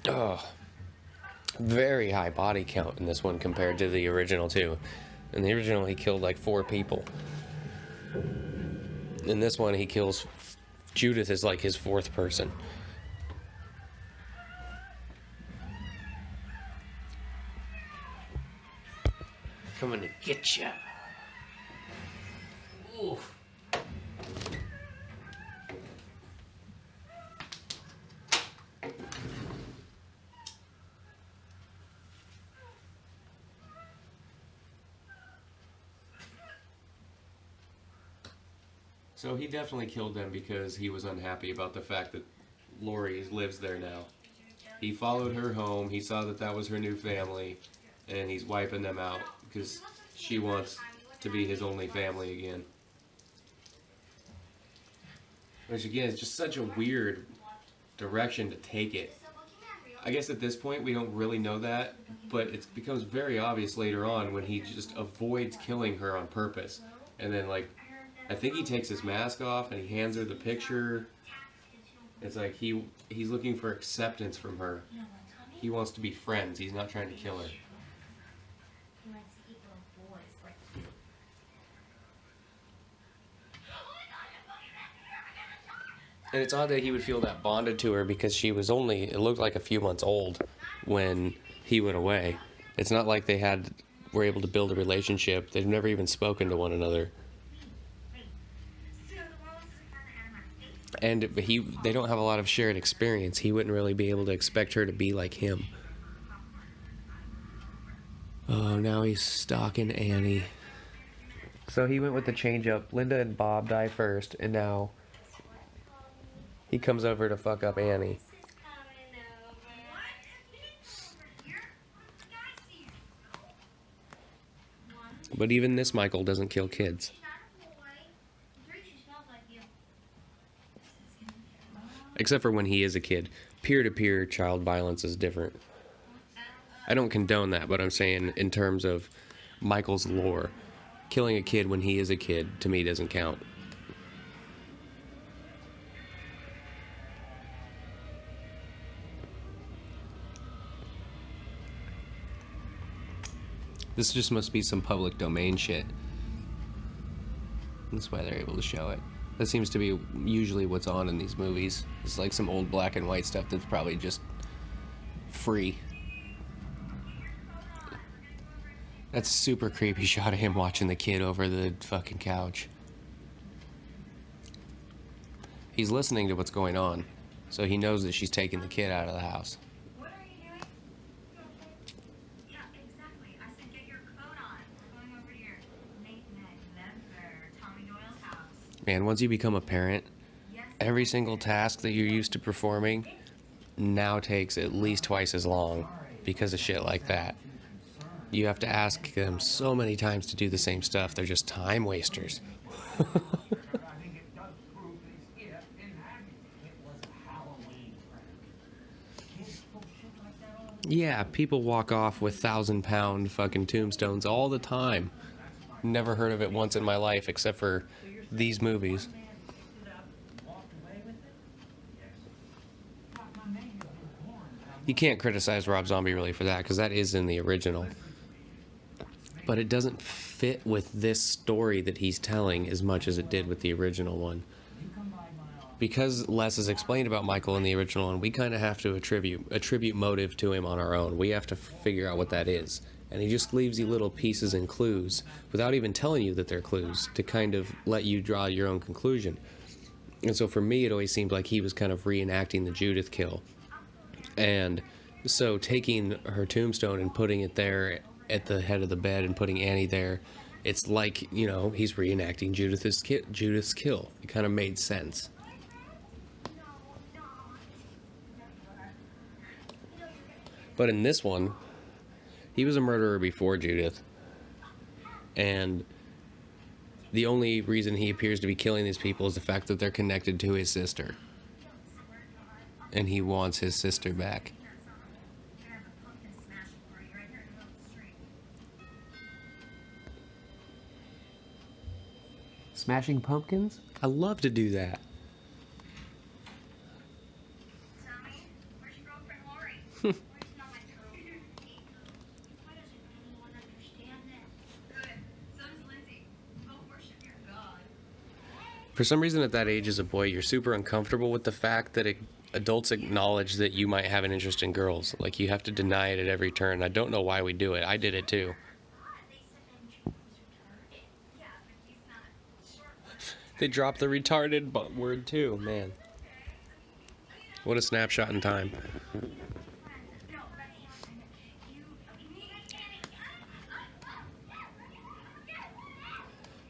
Oh, very high body count in this one compared to the original too. In the original, he killed like 4 people. In this one, he kills Judith is like his 4th person. Coming to get ya. Ooh. So he definitely killed them because he was unhappy about the fact that Lori lives there now. He followed her home, he saw that that was her new family, and he's wiping them out because she wants to be his only family again. Which again is just such a weird direction to take it. I guess at this point we don't really know that, but it becomes very obvious later on when he just avoids killing her on purpose. And then like, I think he takes his mask off and he hands her the picture. It's like he's looking for acceptance from her. He wants to be friends. He's not trying to kill her. He wants to eat little boys like And it's odd that he would feel that bonded to her because she was only, it looked like a few months old when he went away. It's not like they were able to build a relationship. They've never even spoken to one another. And they don't have a lot of shared experience. He wouldn't really be able to expect her to be like him. Oh, now he's stalking Annie. So he went with the change up. Linda and Bob die first, and now he comes over to fuck up Annie. But even this Michael doesn't kill kids. She's not a boy. I'm sure she smells like you. Except for when he is a kid. Peer-to-peer child violence is different. I don't condone that, but I'm saying in terms of Michael's lore, killing a kid when he is a kid, to me, doesn't count. This just must be some public domain shit. That's why they're able to show it. That seems to be usually what's on in these movies. It's like some old black and white stuff that's probably just free. That's a super creepy shot of him watching the kid over the fucking couch. He's listening to what's going on, so he knows that she's taking the kid out of the house. What are you doing? Yeah, exactly. I said get your coat on. We're going over to your late night lover, Tommy Doyle's house. Man, once you become a parent, Yes. every single task that you're used to performing now takes at least twice as long because of shit like that. You have to ask them so many times to do the same stuff. They're just time wasters. I think it does prove that he's here in Hackney. It was a Halloween prank. Kids pull shit like that all the Yeah, people walk off with 1,000-pound fucking tombstones all the time. Never heard of it once in my life except for these movies. man picked it up and walked away with it? Yes. My name was born. You can't criticize Rob Zombie really for that because that is in the original. But it doesn't fit with this story that he's telling as much as it did with the original one. Because less is explained about Michael in the original one, we kind of have to attribute motive to him on our own. We have to figure out what that is. And he just leaves you little pieces and clues without even telling you that they're clues to kind of let you draw your own conclusion. And so for me, it always seemed like he was kind of reenacting the Judith kill. And so taking her tombstone and putting it there at the head of the bed and putting Annie there, it's like, you know, he's reenacting Judith's kill. It kind of made sense. But in this one, he was a murderer before Judith. And the only reason he appears to be killing these people is the fact that they're connected to his sister. And he wants his sister back. Smashing pumpkins? I love to do that. Tommy, where's your girlfriend Lori? Why is she not my girlfriend? Why doesn't anyone understand that? Good. So's Lindsay. Go worship your God. For some reason, at that age as a boy, you're super uncomfortable with the fact that adults acknowledge that you might have an interest in girls. Like, you have to deny it at every turn. I don't know why we do it. I did it too. They said Benjamin was retarded. Yeah, but he's not short. They dropped the retarded word too, man. What a snapshot in time. No, that's not.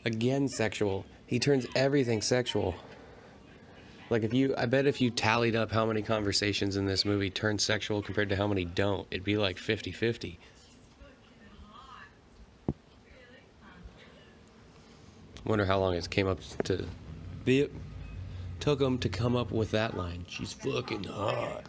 Again, sexual. He turns everything sexual. Like, I bet if you tallied up how many conversations in this movie turn sexual compared to how many don't, it'd be like 50-50. Wonder how long it came up to... Took him to come up with that line. She's fucking hot.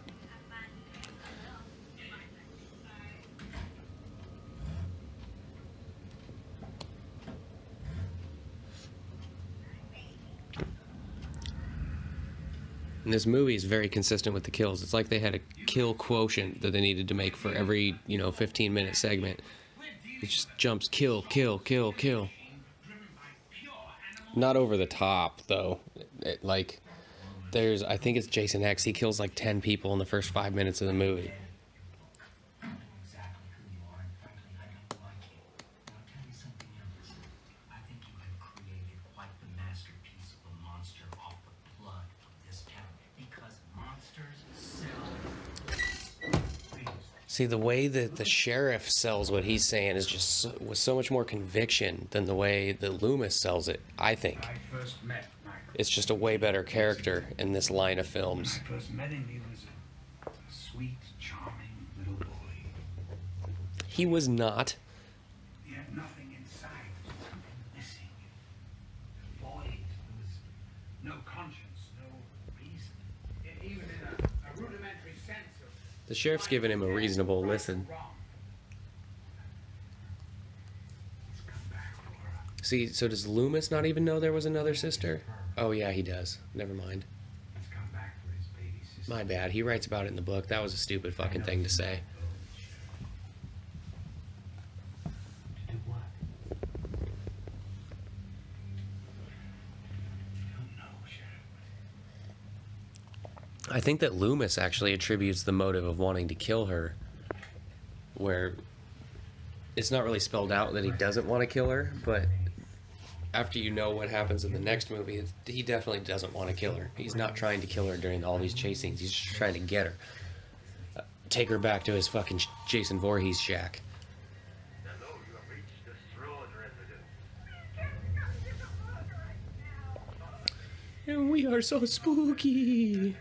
And this movie is very consistent with the kills. It's like they had a kill quotient that they needed to make for every, 15-minute segment. It just jumps kill, kill, kill, kill. Not over the top, though. I think it's Jason X. He kills like 10 people in the first 5 minutes of the movie. I know exactly who you are, and frankly, I don't like you. Now, I'll tell you something else. I think you have created quite the masterpiece of a monster off the blood of this town. Because monsters sell things. See, the way that the sheriff sells what he's saying is just with so much more conviction than the way that Loomis sells it, I think. I first met Michael. It's just a way better character in this line of films. When I first met him, he was a sweet, charming little boy. He was not. He had nothing inside No conscience, no reason. Even in a rudimentary sense of... The sheriff's giving him a reasonable listen. Wrong. He's come back for her. See, so does Loomis not even know there was another sister? Oh yeah, he does. Never mind. He's come back for his baby sister. My bad. He writes about it in the book. That was a stupid fucking thing to say. To do what? I don't know, Sheriff. I think that Loomis actually attributes the motive of wanting to kill her, where it's not really spelled out that he doesn't want to kill her, but after you know what happens in the next movie, he definitely doesn't want to kill her. He's not trying to kill her during all these chasings. He's just trying to get her. Take her back to his fucking Jason Voorhees shack. Hello, you have reached the throne residence. And we are so spooky.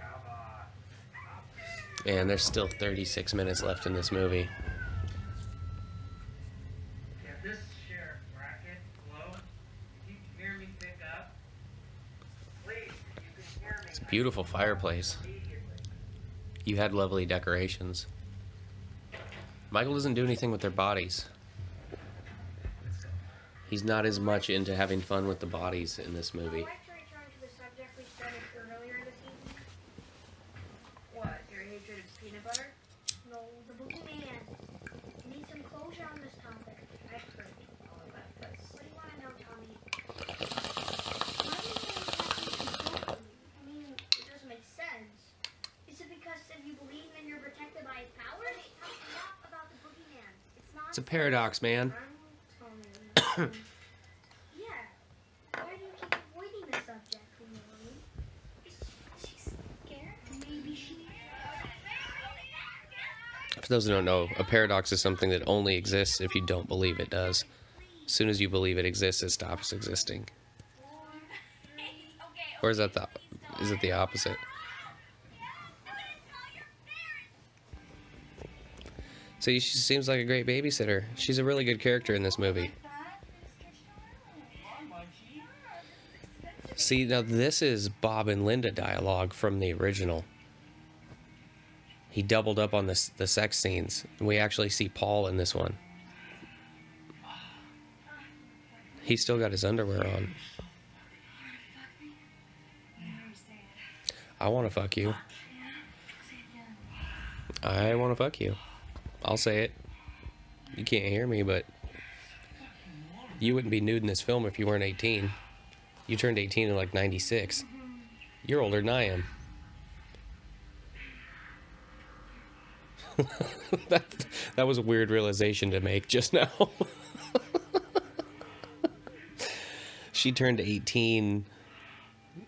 And there's still 36 minutes left in this movie. If this sheriff bracket glow, if you can hear me pick up, please, if you can hear me. It's a beautiful fireplace. Immediately. You had lovely decorations. Michael doesn't do anything with their bodies. He's not as much into having fun with the bodies in this movie. I'd like to return to the subject we started earlier this evening. What, your hatred of peanut butter? No, the boogeyman. We need some closure on this topic. I've heard all about this. What do you want to know, Tommy? Why do you think it's happening? I mean, it doesn't make sense. Is it because if you believe then you're protected by his powers? Tell me enough about the boogeyman. It's not. It's a paradox, man. Yeah. Why do you keep avoiding the subject, Lily? Is she scared? Maybe she. For those who don't know, a paradox is something that only exists if you don't believe it does. As soon as you believe it exists, it stops existing. Or is that is it the opposite? See, she seems like a great babysitter. She's a really good character in this movie. See, now this is Bob and Linda dialogue from the original. He doubled up on the sex scenes. We actually see Paul in this one. He's still got his underwear on. I want to fuck you. I want to fuck you. I'll say it. You can't hear me, but you wouldn't be nude in this film if you weren't 18. You turned 18 in like 96. You're older than I am. that was a weird realization to make just now. She turned 18.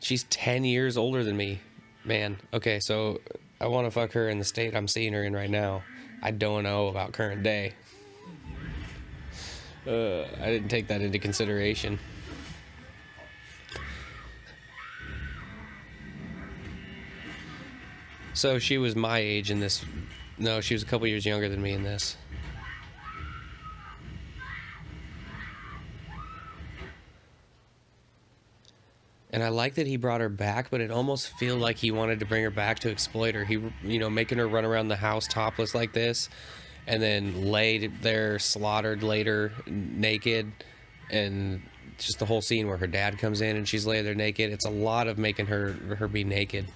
She's 10 years older than me. Man, okay, so I want to fuck her in the state I'm seeing her in right now. I don't know about current day. I didn't take that into consideration. So she was my age in this. No, she was a couple years younger than me in this. And I like that he brought her back, but it almost feel like he wanted to bring her back to exploit her. He, making her run around the house topless like this, and then laid there slaughtered later naked, and just the whole scene where her dad comes in and she's laying there naked. It's a lot of making her be naked.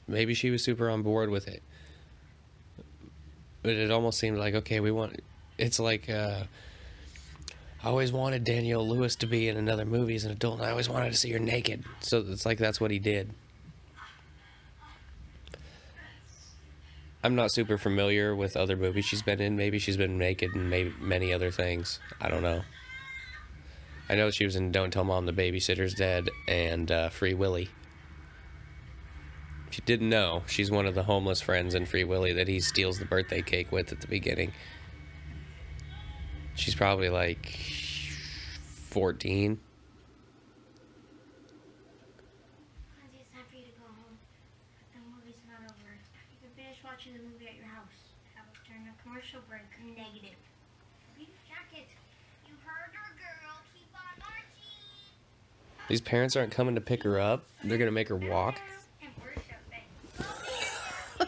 Maybe she was super on board with it, but it almost seemed like, okay, it's like, I always wanted Danielle Lewis to be in another movie as an adult, and I always wanted to see her naked. So it's like that's what he did. I'm not super familiar with other movies she's been in. Maybe she's been naked in maybe many other things. I don't know. I know she was in Don't Tell Mom the Babysitter's Dead and Free Willy. If you didn't know, she's one of the homeless friends in Free Willy that he steals the birthday cake with at the beginning. She's probably like 14. Lindsay, it's time for you to go home. The movie's not over. You can finish watching the movie at your house. Have it during a commercial break. Negative. Read your jacket. You heard her, girl. Keep on marching. These parents aren't coming to pick her up. They're gonna make her walk. And worship things. Are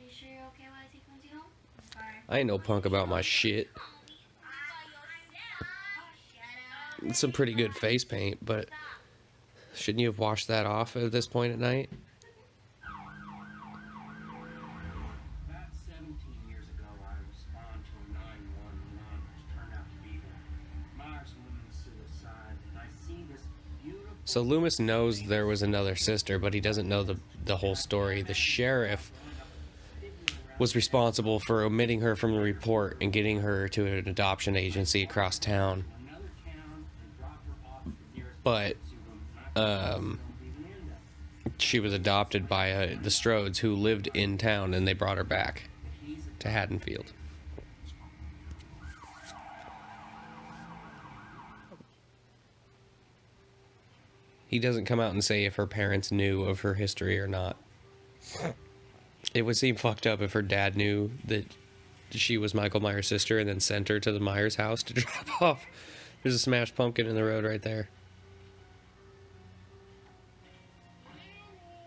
you sure you're okay while I take Lindsay home? I'm sorry. I ain't no punk about my shit. It's some pretty good face paint, but shouldn't you have washed that off at this point at night? About 17 years ago, I respond to a 911, which turned out to be the Myers woman's suicide, and I see this beautiful... So Loomis knows there was another sister, but he doesn't know the whole story. The sheriff was responsible for omitting her from the report and getting her to an adoption agency across town. another town and dropped her off at the nearest But emergency room, and I don't even end up. she was adopted by the Strodes, who lived in town, and they brought her back to Haddonfield. He doesn't come out and say if her parents knew of her history or not. It would seem fucked up if her dad knew that she was Michael Myers' sister and then sent her to the Myers house to drop off. There's a smashed pumpkin in the road right there.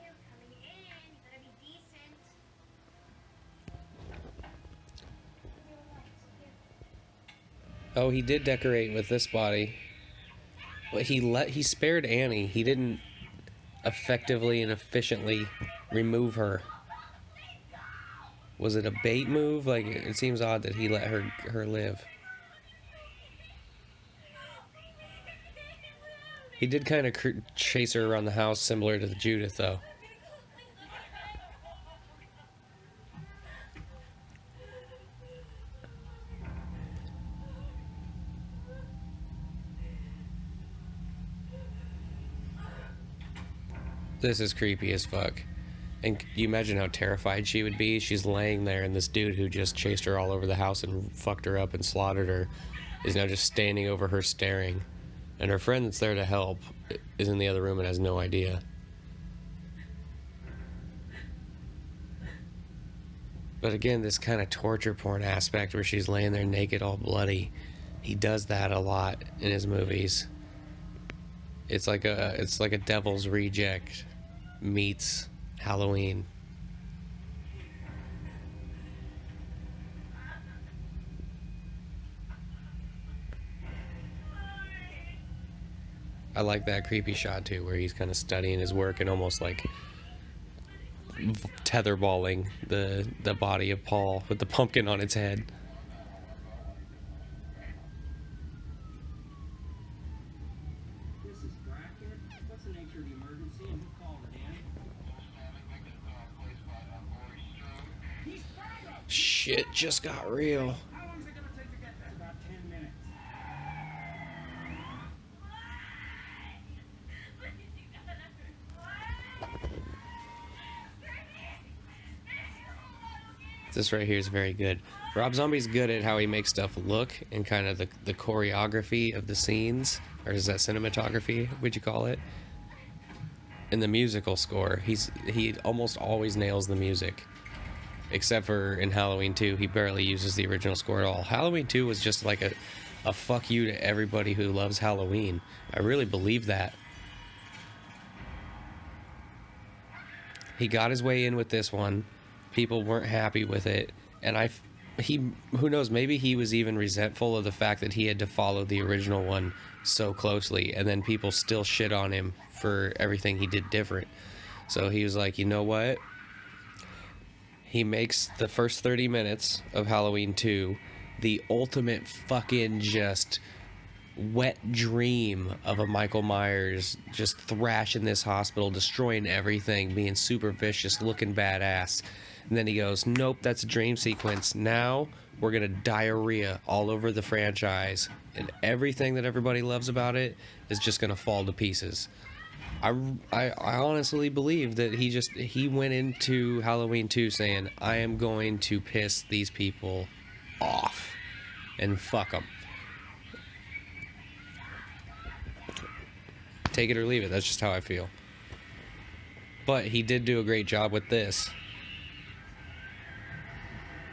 You're coming in. You better be decent. Oh, he did decorate with this body. But he spared Annie. He didn't effectively and efficiently remove her. Was it a bait move? Like, it seems odd that he let her live. He did kind of chase her around the house, similar to the Judith, though. This is creepy as fuck. And can you imagine how terrified she would be? She's laying there, and this dude who just chased her all over the house and fucked her up and slaughtered her is now just standing over her staring. And her friend that's there to help is in the other room and has no idea. But again, this kind of torture porn aspect where she's laying there naked, all bloody, he does that a lot in his movies. It's like a Devil's Reject meets Halloween. I like that creepy shot too, where he's kind of studying his work and almost like tetherballing the body of Paul with the pumpkin on its head. This is Brackett. What's the nature of the emergency and who called it in? Shit just got real. How long is it going to take to get there? About 10 minutes. This right here is very good. Rob Zombie's good at how he makes stuff look and kind of the choreography of the scenes, or is that cinematography, would you call it? In the musical score, he almost always nails the music. Except for in Halloween 2, he barely uses the original score at all. Halloween 2 was just like a fuck you to everybody who loves Halloween. I really believe that. He got his way in with this one. People weren't happy with it, and who knows, maybe he was even resentful of the fact that he had to follow the original one so closely, and then people still shit on him for everything he did different. So he was like, you know what? He makes the first 30 minutes of Halloween 2 the ultimate fucking just wet dream of a Michael Myers just thrashing this hospital, destroying everything, being super vicious, looking badass. And then he goes, nope, that's a dream sequence. Now we're going to diarrhea all over the franchise, and everything that everybody loves about it is just going to fall to pieces. I honestly believe that he went into Halloween 2 saying, I am going to piss these people off and fuck them. Take it or leave it. That's just how I feel. But he did do a great job with this.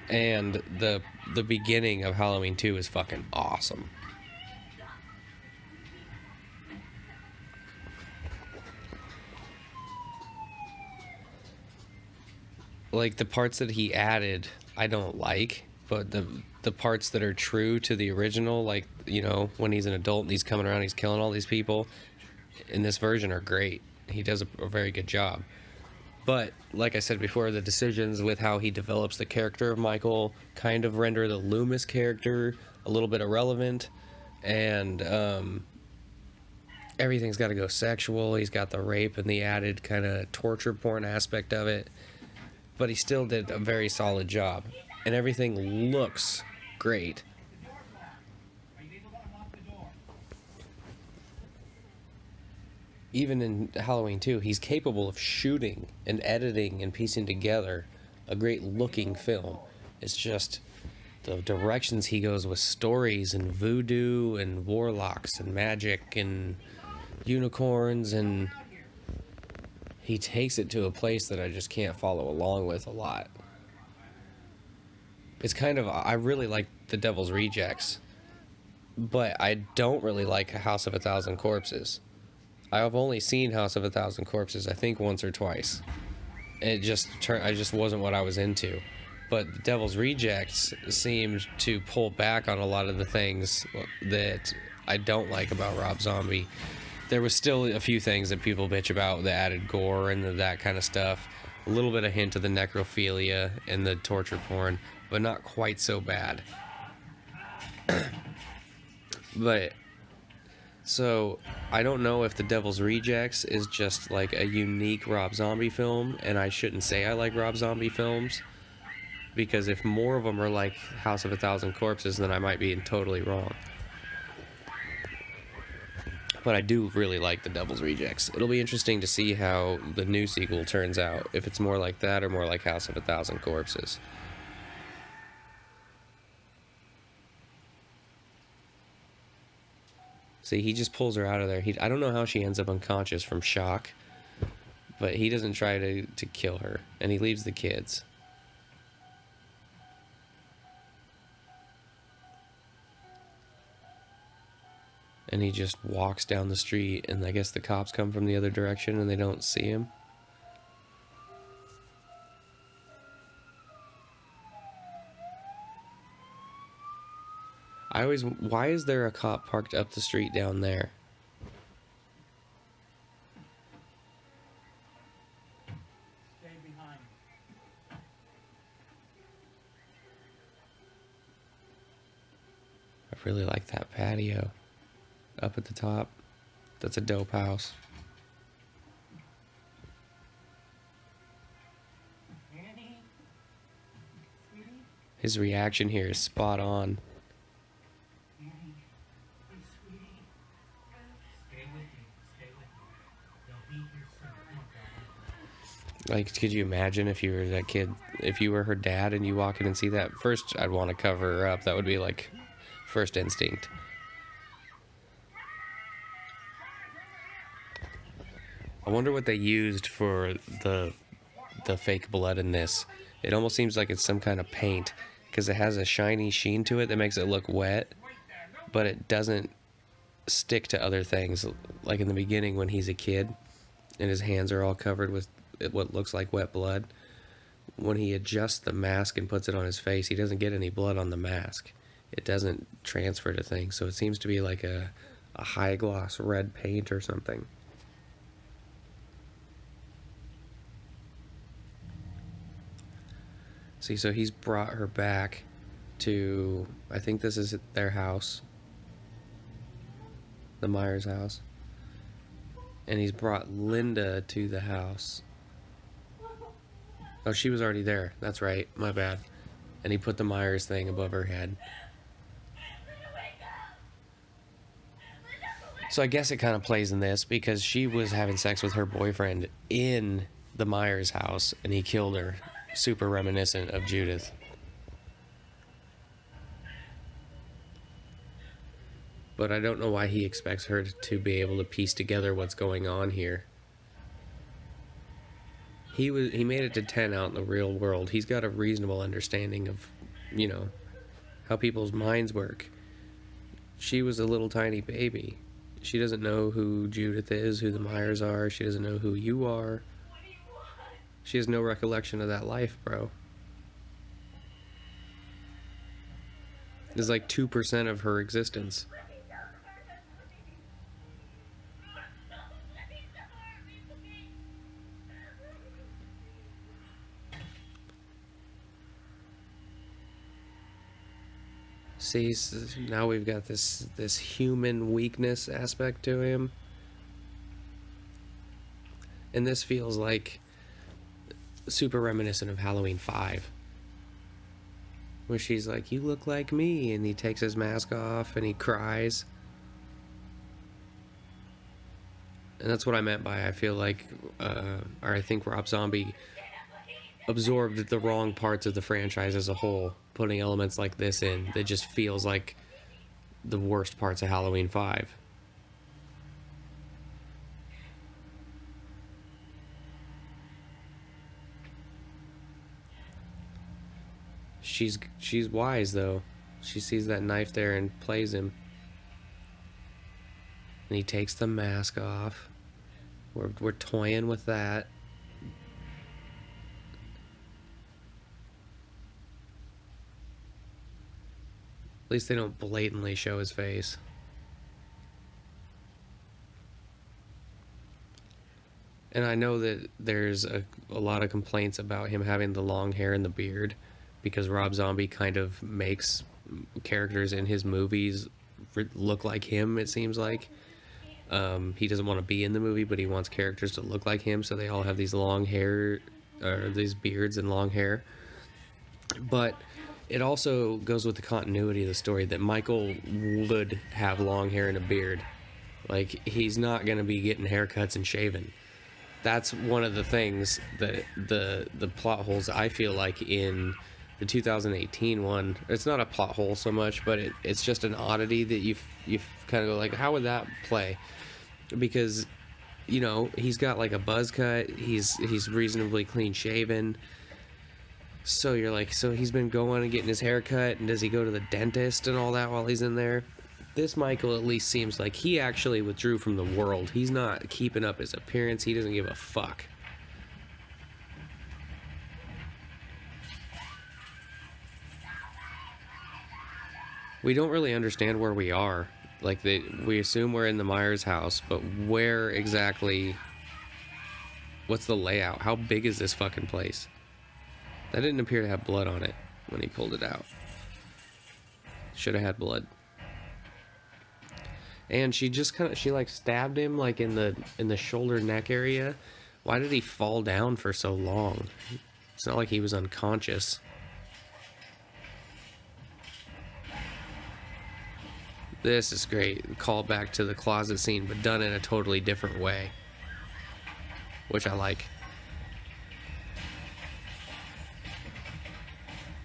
And the beginning of Halloween 2 is fucking awesome. like the parts that he added I don't like, but the parts that are true to the original, like, you know, when he's an adult and he's coming around, he's killing all these people, in this version are great. He does a very good job. But like I said before, the decisions with how he develops the character of Michael kind of render the Loomis character a little bit irrelevant, and everything's got to go sexual. He's got the rape and the added kind of torture porn aspect of it, but he still did a very solid job, and everything looks great. Even in Halloween 2, he's capable of shooting and editing and piecing together a great looking film. It's just the directions he goes with stories and voodoo and warlocks and magic and unicorns, and he takes it to a place that I just can't follow along with a lot. It's kind of, I really like The Devil's Rejects, but I don't really like House of a Thousand Corpses. I've only seen House of a Thousand Corpses, I think, once or twice. I just wasn't what I was into. But The Devil's Rejects seemed to pull back on a lot of the things that I don't like about Rob Zombie. There was still a few things that people bitch about, the added gore and that kind of stuff. A little bit of hint of the necrophilia and the torture porn, but not quite so bad. But so I don't know if The Devil's Rejects is just like a unique Rob Zombie film, and I shouldn't say I like Rob Zombie films, because if more of them are like House of a Thousand Corpses, then I might be totally wrong. But I do really like The Devil's Rejects. It'll be interesting to see how the new sequel turns out, if it's more like that or more like House of a Thousand Corpses. See, he just pulls her out of there. I don't know how she ends up unconscious from shock, but he doesn't try to kill her, and he leaves the kids. And he just walks down the street, and I guess the cops come from the other direction and they don't see him. Why is there a cop parked up the street down there? Stay behind. I really like that patio up at the top. That's a dope house. Annie? Sweetie? His reaction here is spot on. Annie? Hey, sweetie? Stay with me. Stay with me. They'll be here soon. Come on, darling. Like, could you imagine if you were that kid, if you were her dad and you walk in and see that? First, I'd want to cover her up. That would be like first instinct. I wonder what they used for the fake blood in this. It almost seems like it's some kind of paint, because it has a shiny sheen to it that makes it look wet, but it doesn't stick to other things. Like in the beginning when he's a kid and his hands are all covered with what looks like wet blood. When he adjusts the mask and puts it on his face, he doesn't get any blood on the mask. It doesn't transfer to things, so it seems to be like a high gloss red paint or something. See, so he's brought her back to, I think this is their house, the Myers house, and he's brought Linda to the house. Oh, she was already there. That's right. My bad. And he put the Myers thing above her head. So I guess it kind of plays in this, because she was having sex with her boyfriend in the Myers house, and he killed her. Super reminiscent of Judith. But I don't know why he expects her to be able to piece together what's going on here. He made it to 10 out in the real world. He's got a reasonable understanding of, you know, how people's minds work. She was a little tiny baby. She doesn't know who Judith is, who the Myers are. She doesn't know who you are. She has no recollection of that life, bro. It's like 2% of her existence. See, now we've got this human weakness aspect to him. And this feels like super reminiscent of Halloween 5. Where she's like, "You look like me," and he takes his mask off and he cries. And that's what I meant by I feel like, or I think Rob Zombie absorbed the wrong parts of the franchise as a whole, putting elements like this in that just feels like the worst parts of Halloween 5. She's wise though. She sees that knife there and plays him. And he takes the mask off. We're toying with that. At least they don't blatantly show his face. And I know that there's a lot of complaints about him having the long hair and the beard, because Rob Zombie kind of makes characters in his movies look like him, it seems like. He doesn't want to be in the movie, but he wants characters to look like him, so they all have these long hair, or these beards and long hair. But it also goes with the continuity of the story that Michael would have long hair and a beard. Like, he's not going to be getting haircuts and shaving. That's one of the things that the plot holes I feel like in the 2018 one. It's not a plot hole so much, but it's just an oddity that you kind of go like, how would that play? Because, you know, he's got like a buzz cut, he's reasonably clean shaven. So you're like, so he's been going and getting his hair cut, and does he go to the dentist and all that while he's in there? This Michael at least seems like he actually withdrew from the world. He's not keeping up his appearance. He doesn't give a fuck. We don't really understand where we are. Like, we assume we're in the Myers house, but where exactly? What's the layout? How big is this fucking place? That didn't appear to have blood on it when he pulled it out. Should have had blood. And she just she like stabbed him like in the shoulder neck area. Why did he fall down for so long? It's not like he was unconscious. This is great. Call back to the closet scene, but done in a totally different way, which I like.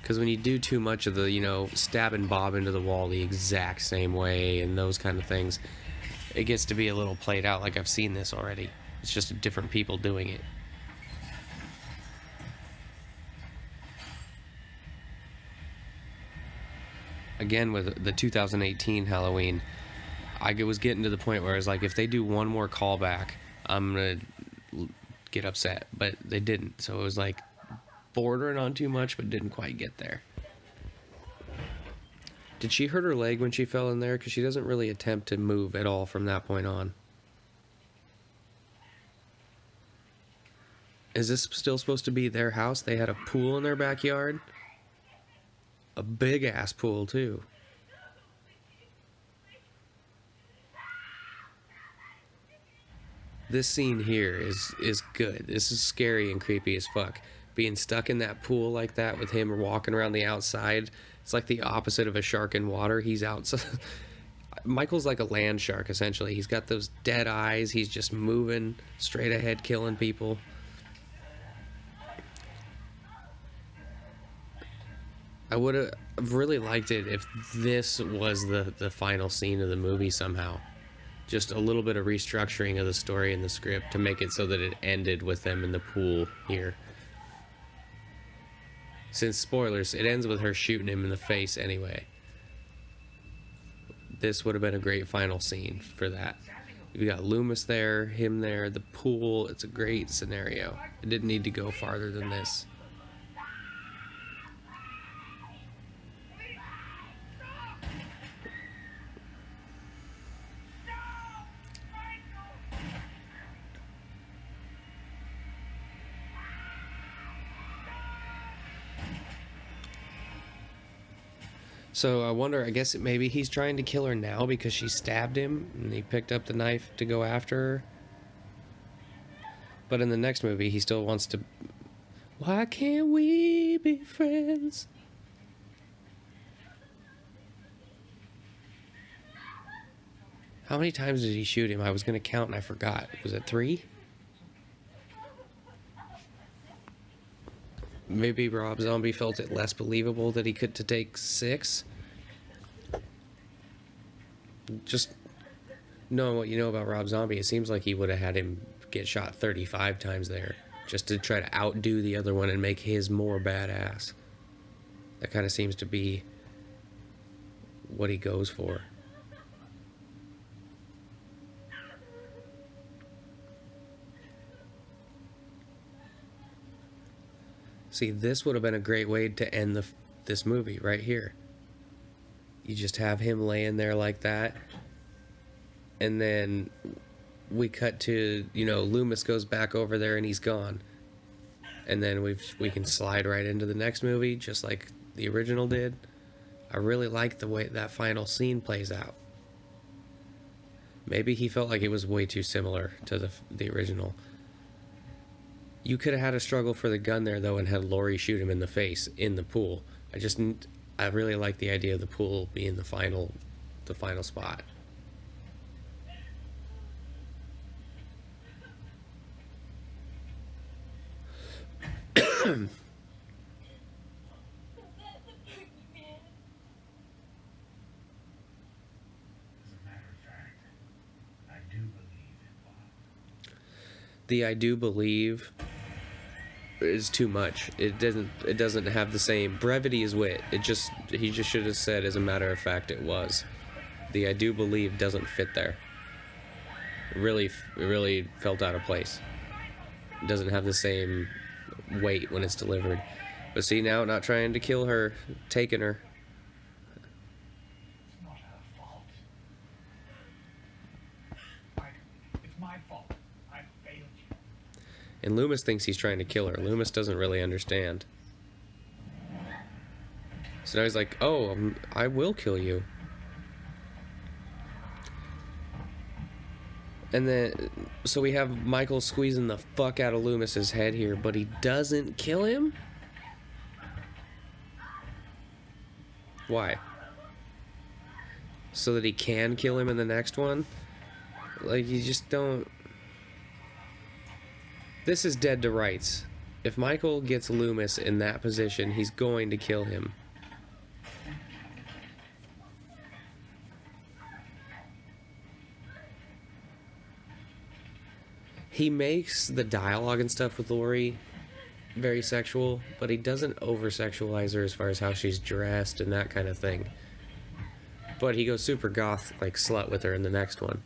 Because when you do too much of the, you know, stabbing Bob into the wall the exact same way and those kind of things, it gets to be a little played out. Like, I've seen this already. It's just different people doing it. Again, with the 2018 Halloween, I was getting to the point where I was like, if they do one more callback, I'm going to get upset. But they didn't. So it was like bordering on too much, but didn't quite get there. Did she hurt her leg when she fell in there? Because she doesn't really attempt to move at all from that point on. Is this still supposed to be their house? They had a pool in their backyard? A big ass pool too. This scene here is good. This is scary and creepy as fuck. Being stuck in that pool like that with him walking around the outside, it's like the opposite of a shark in water. He's outside. Michael's like a land shark essentially. He's got those dead eyes. He's just moving straight ahead, killing people. I would have really liked it if this was the final scene of the movie somehow. Just a little bit of restructuring of the story in the script to make it so that it ended with them in the pool here. Since, spoilers, it ends with her shooting him in the face anyway. This would have been a great final scene for that. You've got Loomis there, him there, the pool. It's a great scenario. It didn't need to go farther than this. So I wonder, I guess maybe he's trying to kill her now because she stabbed him and he picked up the knife to go after her. But in the next movie, he still wants to... Why can't we be friends? How many times did he shoot him? I was going to count and I forgot. Was it 3? Maybe Rob Zombie felt it less believable that he could to take 6. Just knowing what you know about Rob Zombie, it seems like he would have had him get shot 35 times there just to try to outdo the other one and make his more badass. That kind of seems to be what he goes for. See, this would have been a great way to end this movie right here. You just have him laying there like that, and then we cut to, you know, Loomis goes back over there and he's gone, and then we can slide right into the next movie just like the original did. I really like the way that final scene plays out. Maybe he felt like it was way too similar to the original. You could have had a struggle for the gun there, though, and had Laurie shoot him in the face in the pool. I really like the idea of the pool being the final spot. As a matter of fact, I do believe in Bob. The I do believe is too much. It doesn't have the same brevity as wit. He just should have said, as a matter of fact, it was. The I do believe doesn't fit there. It really felt out of place. It doesn't have the same weight when it's delivered. But see, now, not trying to kill her, taking her. It's not her fault. It's my fault. I failed you. And Loomis thinks he's trying to kill her. Loomis doesn't really understand. So now he's like, oh, I will kill you. And then, so we have Michael squeezing the fuck out of Loomis's head here, but he doesn't kill him? Why? So that he can kill him in the next one? Like, you just don't... This is dead to rights. If Michael gets Loomis in that position, he's going to kill him. He makes the dialogue and stuff with Laurie very sexual, but he doesn't over-sexualize her as far as how she's dressed and that kind of thing. But he goes super goth, like slut with her in the next one.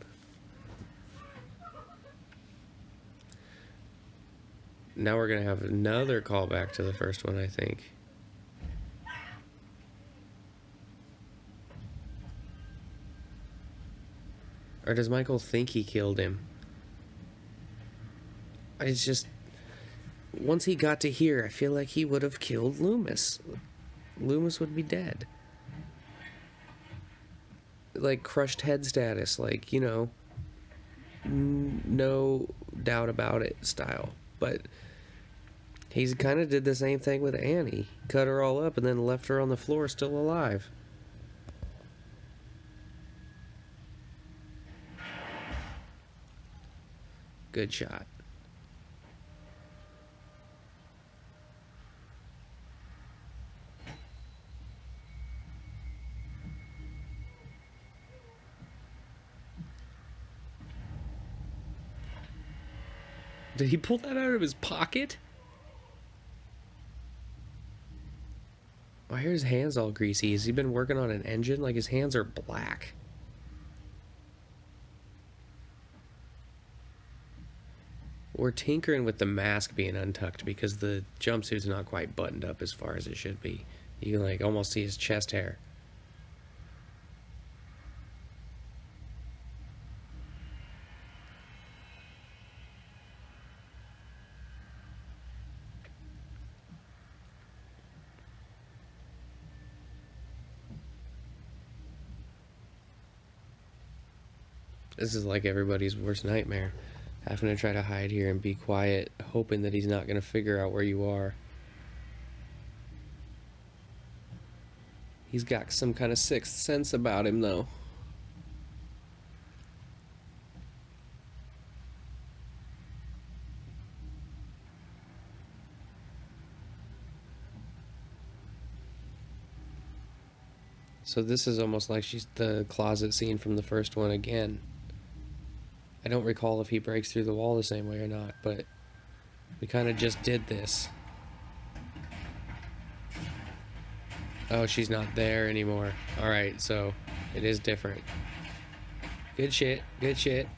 Now we're going to have another callback to the first one, I think. Or does Michael think he killed him? It's just... Once he got to here, I feel like he would have killed Loomis. Loomis would be dead. Like, crushed head status. Like, you know... No doubt about it style. But... He's kind of did the same thing with Annie. Cut her all up and then left her on the floor still alive. Good shot. Did he pull that out of his pocket? Why are his hands all greasy? Has he been working on an engine? Like, his hands are black. we're tinkering with the mask being untucked because the jumpsuit's not quite buttoned up as far as it should be. You can like almost see his chest hair. This is like everybody's worst nightmare. Having to try to hide here and be quiet, hoping that he's not going to figure out where you are. He's got some kind of sixth sense about him, though. So this is almost like she's the closet scene from the first one again. I don't recall if he breaks through the wall the same way or not, but we kind of just did this. Oh, she's not there anymore. Alright, so it is different. Good shit, good shit.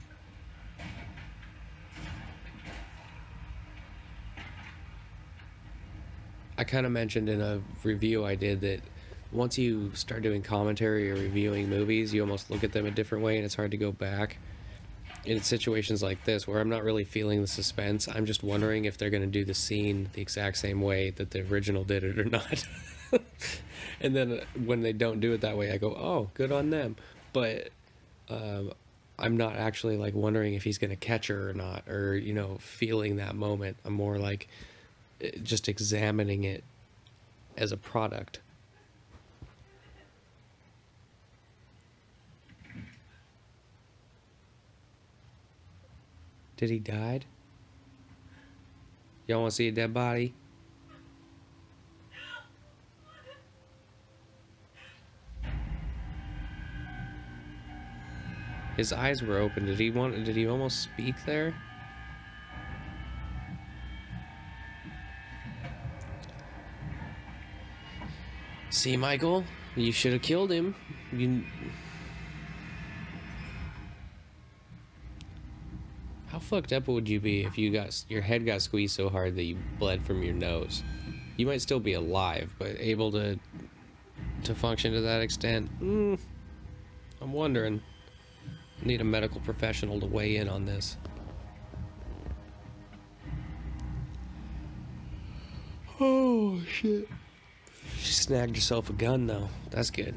I kind of mentioned in a review I did that once you start doing commentary or reviewing movies, you almost look at them a different way and it's hard to go back. In situations like this where I'm not really feeling the suspense, I'm just wondering if they're going to do the scene the exact same way that the original did it or not. And then when they don't do it that way, I go, oh, good on them. But I'm not actually like wondering if he's going to catch her or not, or, you know, feeling that moment. I'm more like just examining it as a product. Did he died? Y'all want to see a dead body? His eyes were open. Did he almost speak there? See, Michael, you should have killed him. How fucked up would you be if your head got squeezed so hard that you bled from your nose? You might still be alive, but able to function to that extent? I'm wondering. Need a medical professional to weigh in on this. Oh, shit. She snagged herself a gun, though. That's good.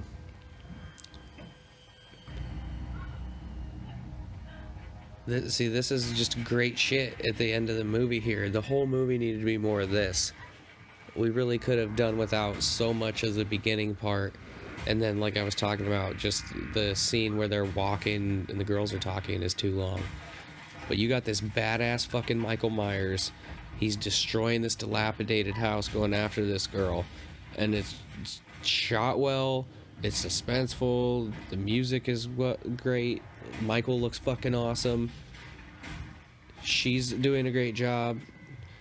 See, this is just great shit at the end of the movie here. The whole movie needed to be more of this. We really could have done without so much of the beginning part. And then, like I was talking about, just the scene where they're walking and the girls are talking is too long. But you got this badass fucking Michael Myers. He's destroying this dilapidated house, going after this girl. And it's shot well. It's suspenseful. The music is great. Michael looks fucking awesome. She's doing a great job.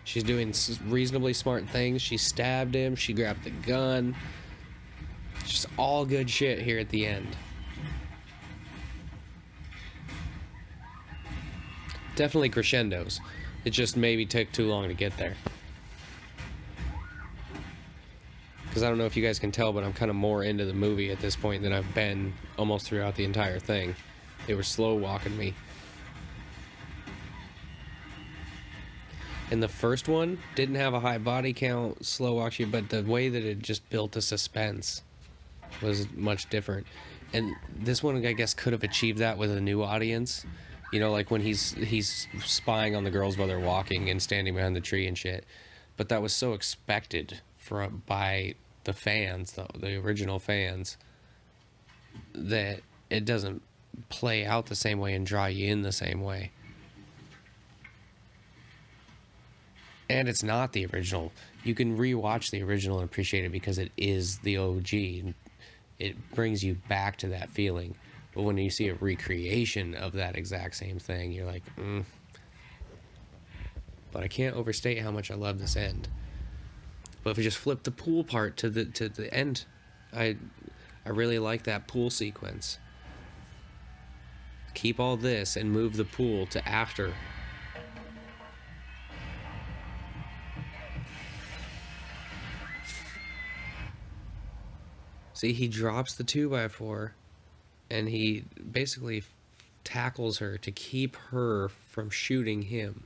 She's doing reasonably smart things. She stabbed him. She grabbed the gun. It's just all good shit here at the end. Definitely crescendos. It just maybe took too long to get there. Because I don't know if you guys can tell, but I'm kind of more into the movie at this point than I've been almost throughout the entire thing. They were slow walking me. And the first one didn't have a high body count, slow walk you, but the way that it just built the suspense was much different. And this one, I guess, could have achieved that with a new audience. You know, like when he's spying on the girls while they're walking and standing behind the tree and shit. But that was so expected by the fans, the original fans, that it doesn't play out the same way and draw you in the same way. And it's not the original. You can rewatch the original and appreciate it because it is the OG. And it brings you back to that feeling. But when you see a recreation of that exact same thing, you're like, But I can't overstate how much I love this end. But if we just flip the pool part to the end, I really like that pool sequence. Keep all this and move the pool to after. See, he drops the 2x4 and he basically tackles her to keep her from shooting him.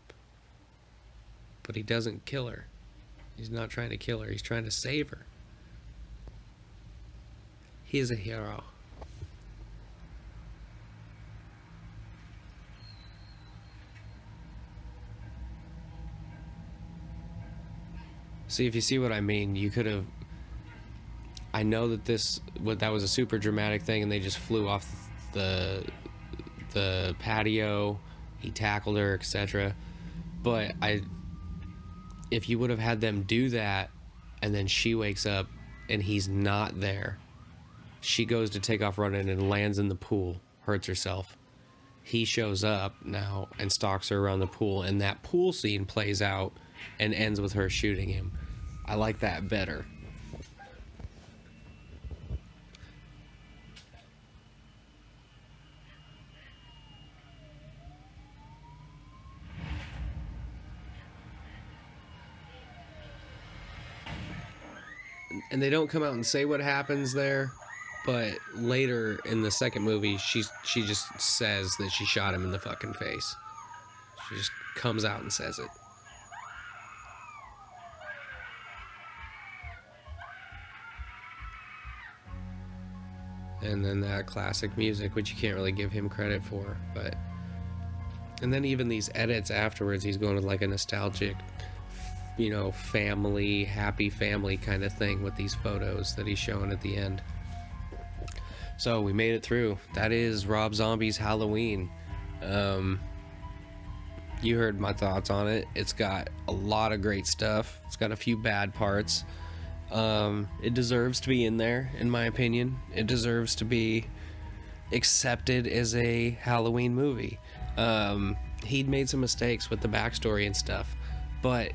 But he doesn't kill her. He's not trying to kill her. He's trying to save her. He's a hero. See, if you see what I mean, you could have... I know that that was a super dramatic thing and they just flew off the patio. He tackled her, etc. But if you would have had them do that and then she wakes up and he's not there, she goes to take off running and lands in the pool, hurts herself. He shows up now and stalks her around the pool, and that pool scene plays out and ends with her shooting him. I like that better. And they don't come out and say what happens there, but later in the second movie, she just says that she shot him in the fucking face. She just comes out and says it. And then that classic music, which you can't really give him credit for, but... And then even these edits afterwards, he's going with like a nostalgic, you know, family, happy family kind of thing with these photos that he's showing at the end. So we made it through. That is Rob Zombie's Halloween. You heard my thoughts on it. It's got a lot of great stuff. It's got a few bad parts. It deserves to be in there, in my opinion. It deserves to be accepted as a Halloween movie. He'd made some mistakes with the backstory and stuff, but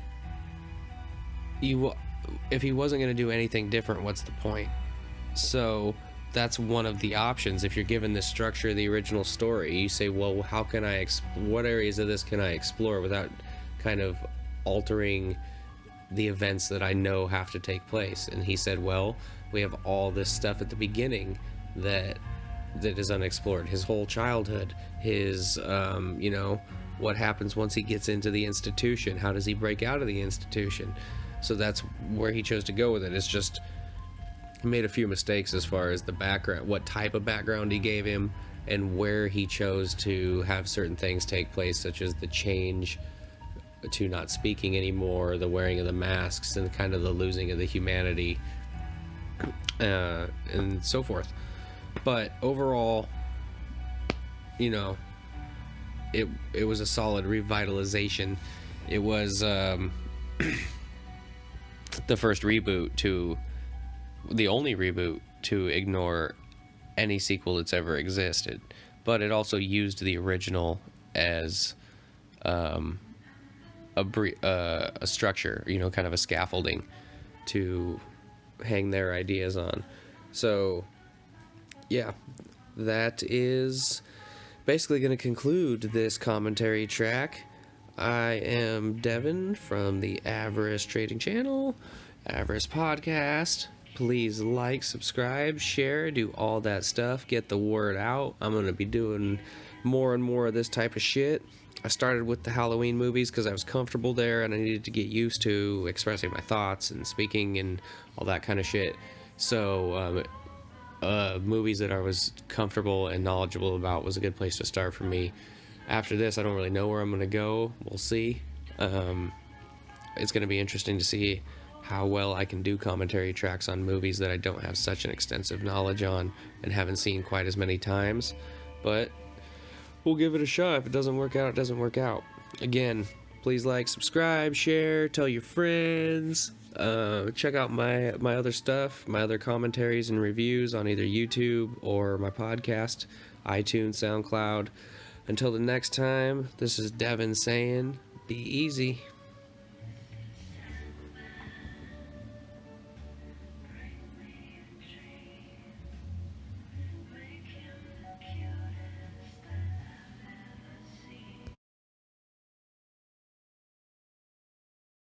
if he wasn't going to do anything different, what's the point? So that's one of the options. If you're given the structure of the original story, you say, well, how can what areas of this can I explore without kind of altering the events that I know have to take place? And he said, well, we have all this stuff at the beginning that is unexplored. His whole childhood, his you know, what happens once he gets into the institution, how does he break out of the institution? So that's where he chose to go with it. It's just he made a few mistakes as far as the background, what type of background he gave him, and where he chose to have certain things take place, such as the change to not speaking anymore, the wearing of the masks, and kind of the losing of the humanity, and so forth. But overall, you know, it was a solid revitalization. It was the first reboot the only reboot to ignore any sequel that's ever existed, but it also used the original as a structure, you know, kind of a scaffolding to hang their ideas on. So yeah, that is basically going to conclude this commentary track. I am Devin from the Avarice Trading Channel, Avarice Podcast. Please like, subscribe, share, do all that stuff. Get the word out. I'm going to be doing more and more of this type of shit. I started with the Halloween movies because I was comfortable there and I needed to get used to expressing my thoughts and speaking and all that kind of shit. So, movies that I was comfortable and knowledgeable about was a good place to start for me. After this, I don't really know where I'm going to go. We'll see. It's going to be interesting to see how well I can do commentary tracks on movies that I don't have such an extensive knowledge on and haven't seen quite as many times. But we'll give it a shot. If it doesn't work out, it doesn't work out. Again, please like, subscribe, share, tell your friends. Check out my other stuff, my other commentaries and reviews on either YouTube or my podcast, iTunes, SoundCloud. Until the next time, this is Devin saying, be easy.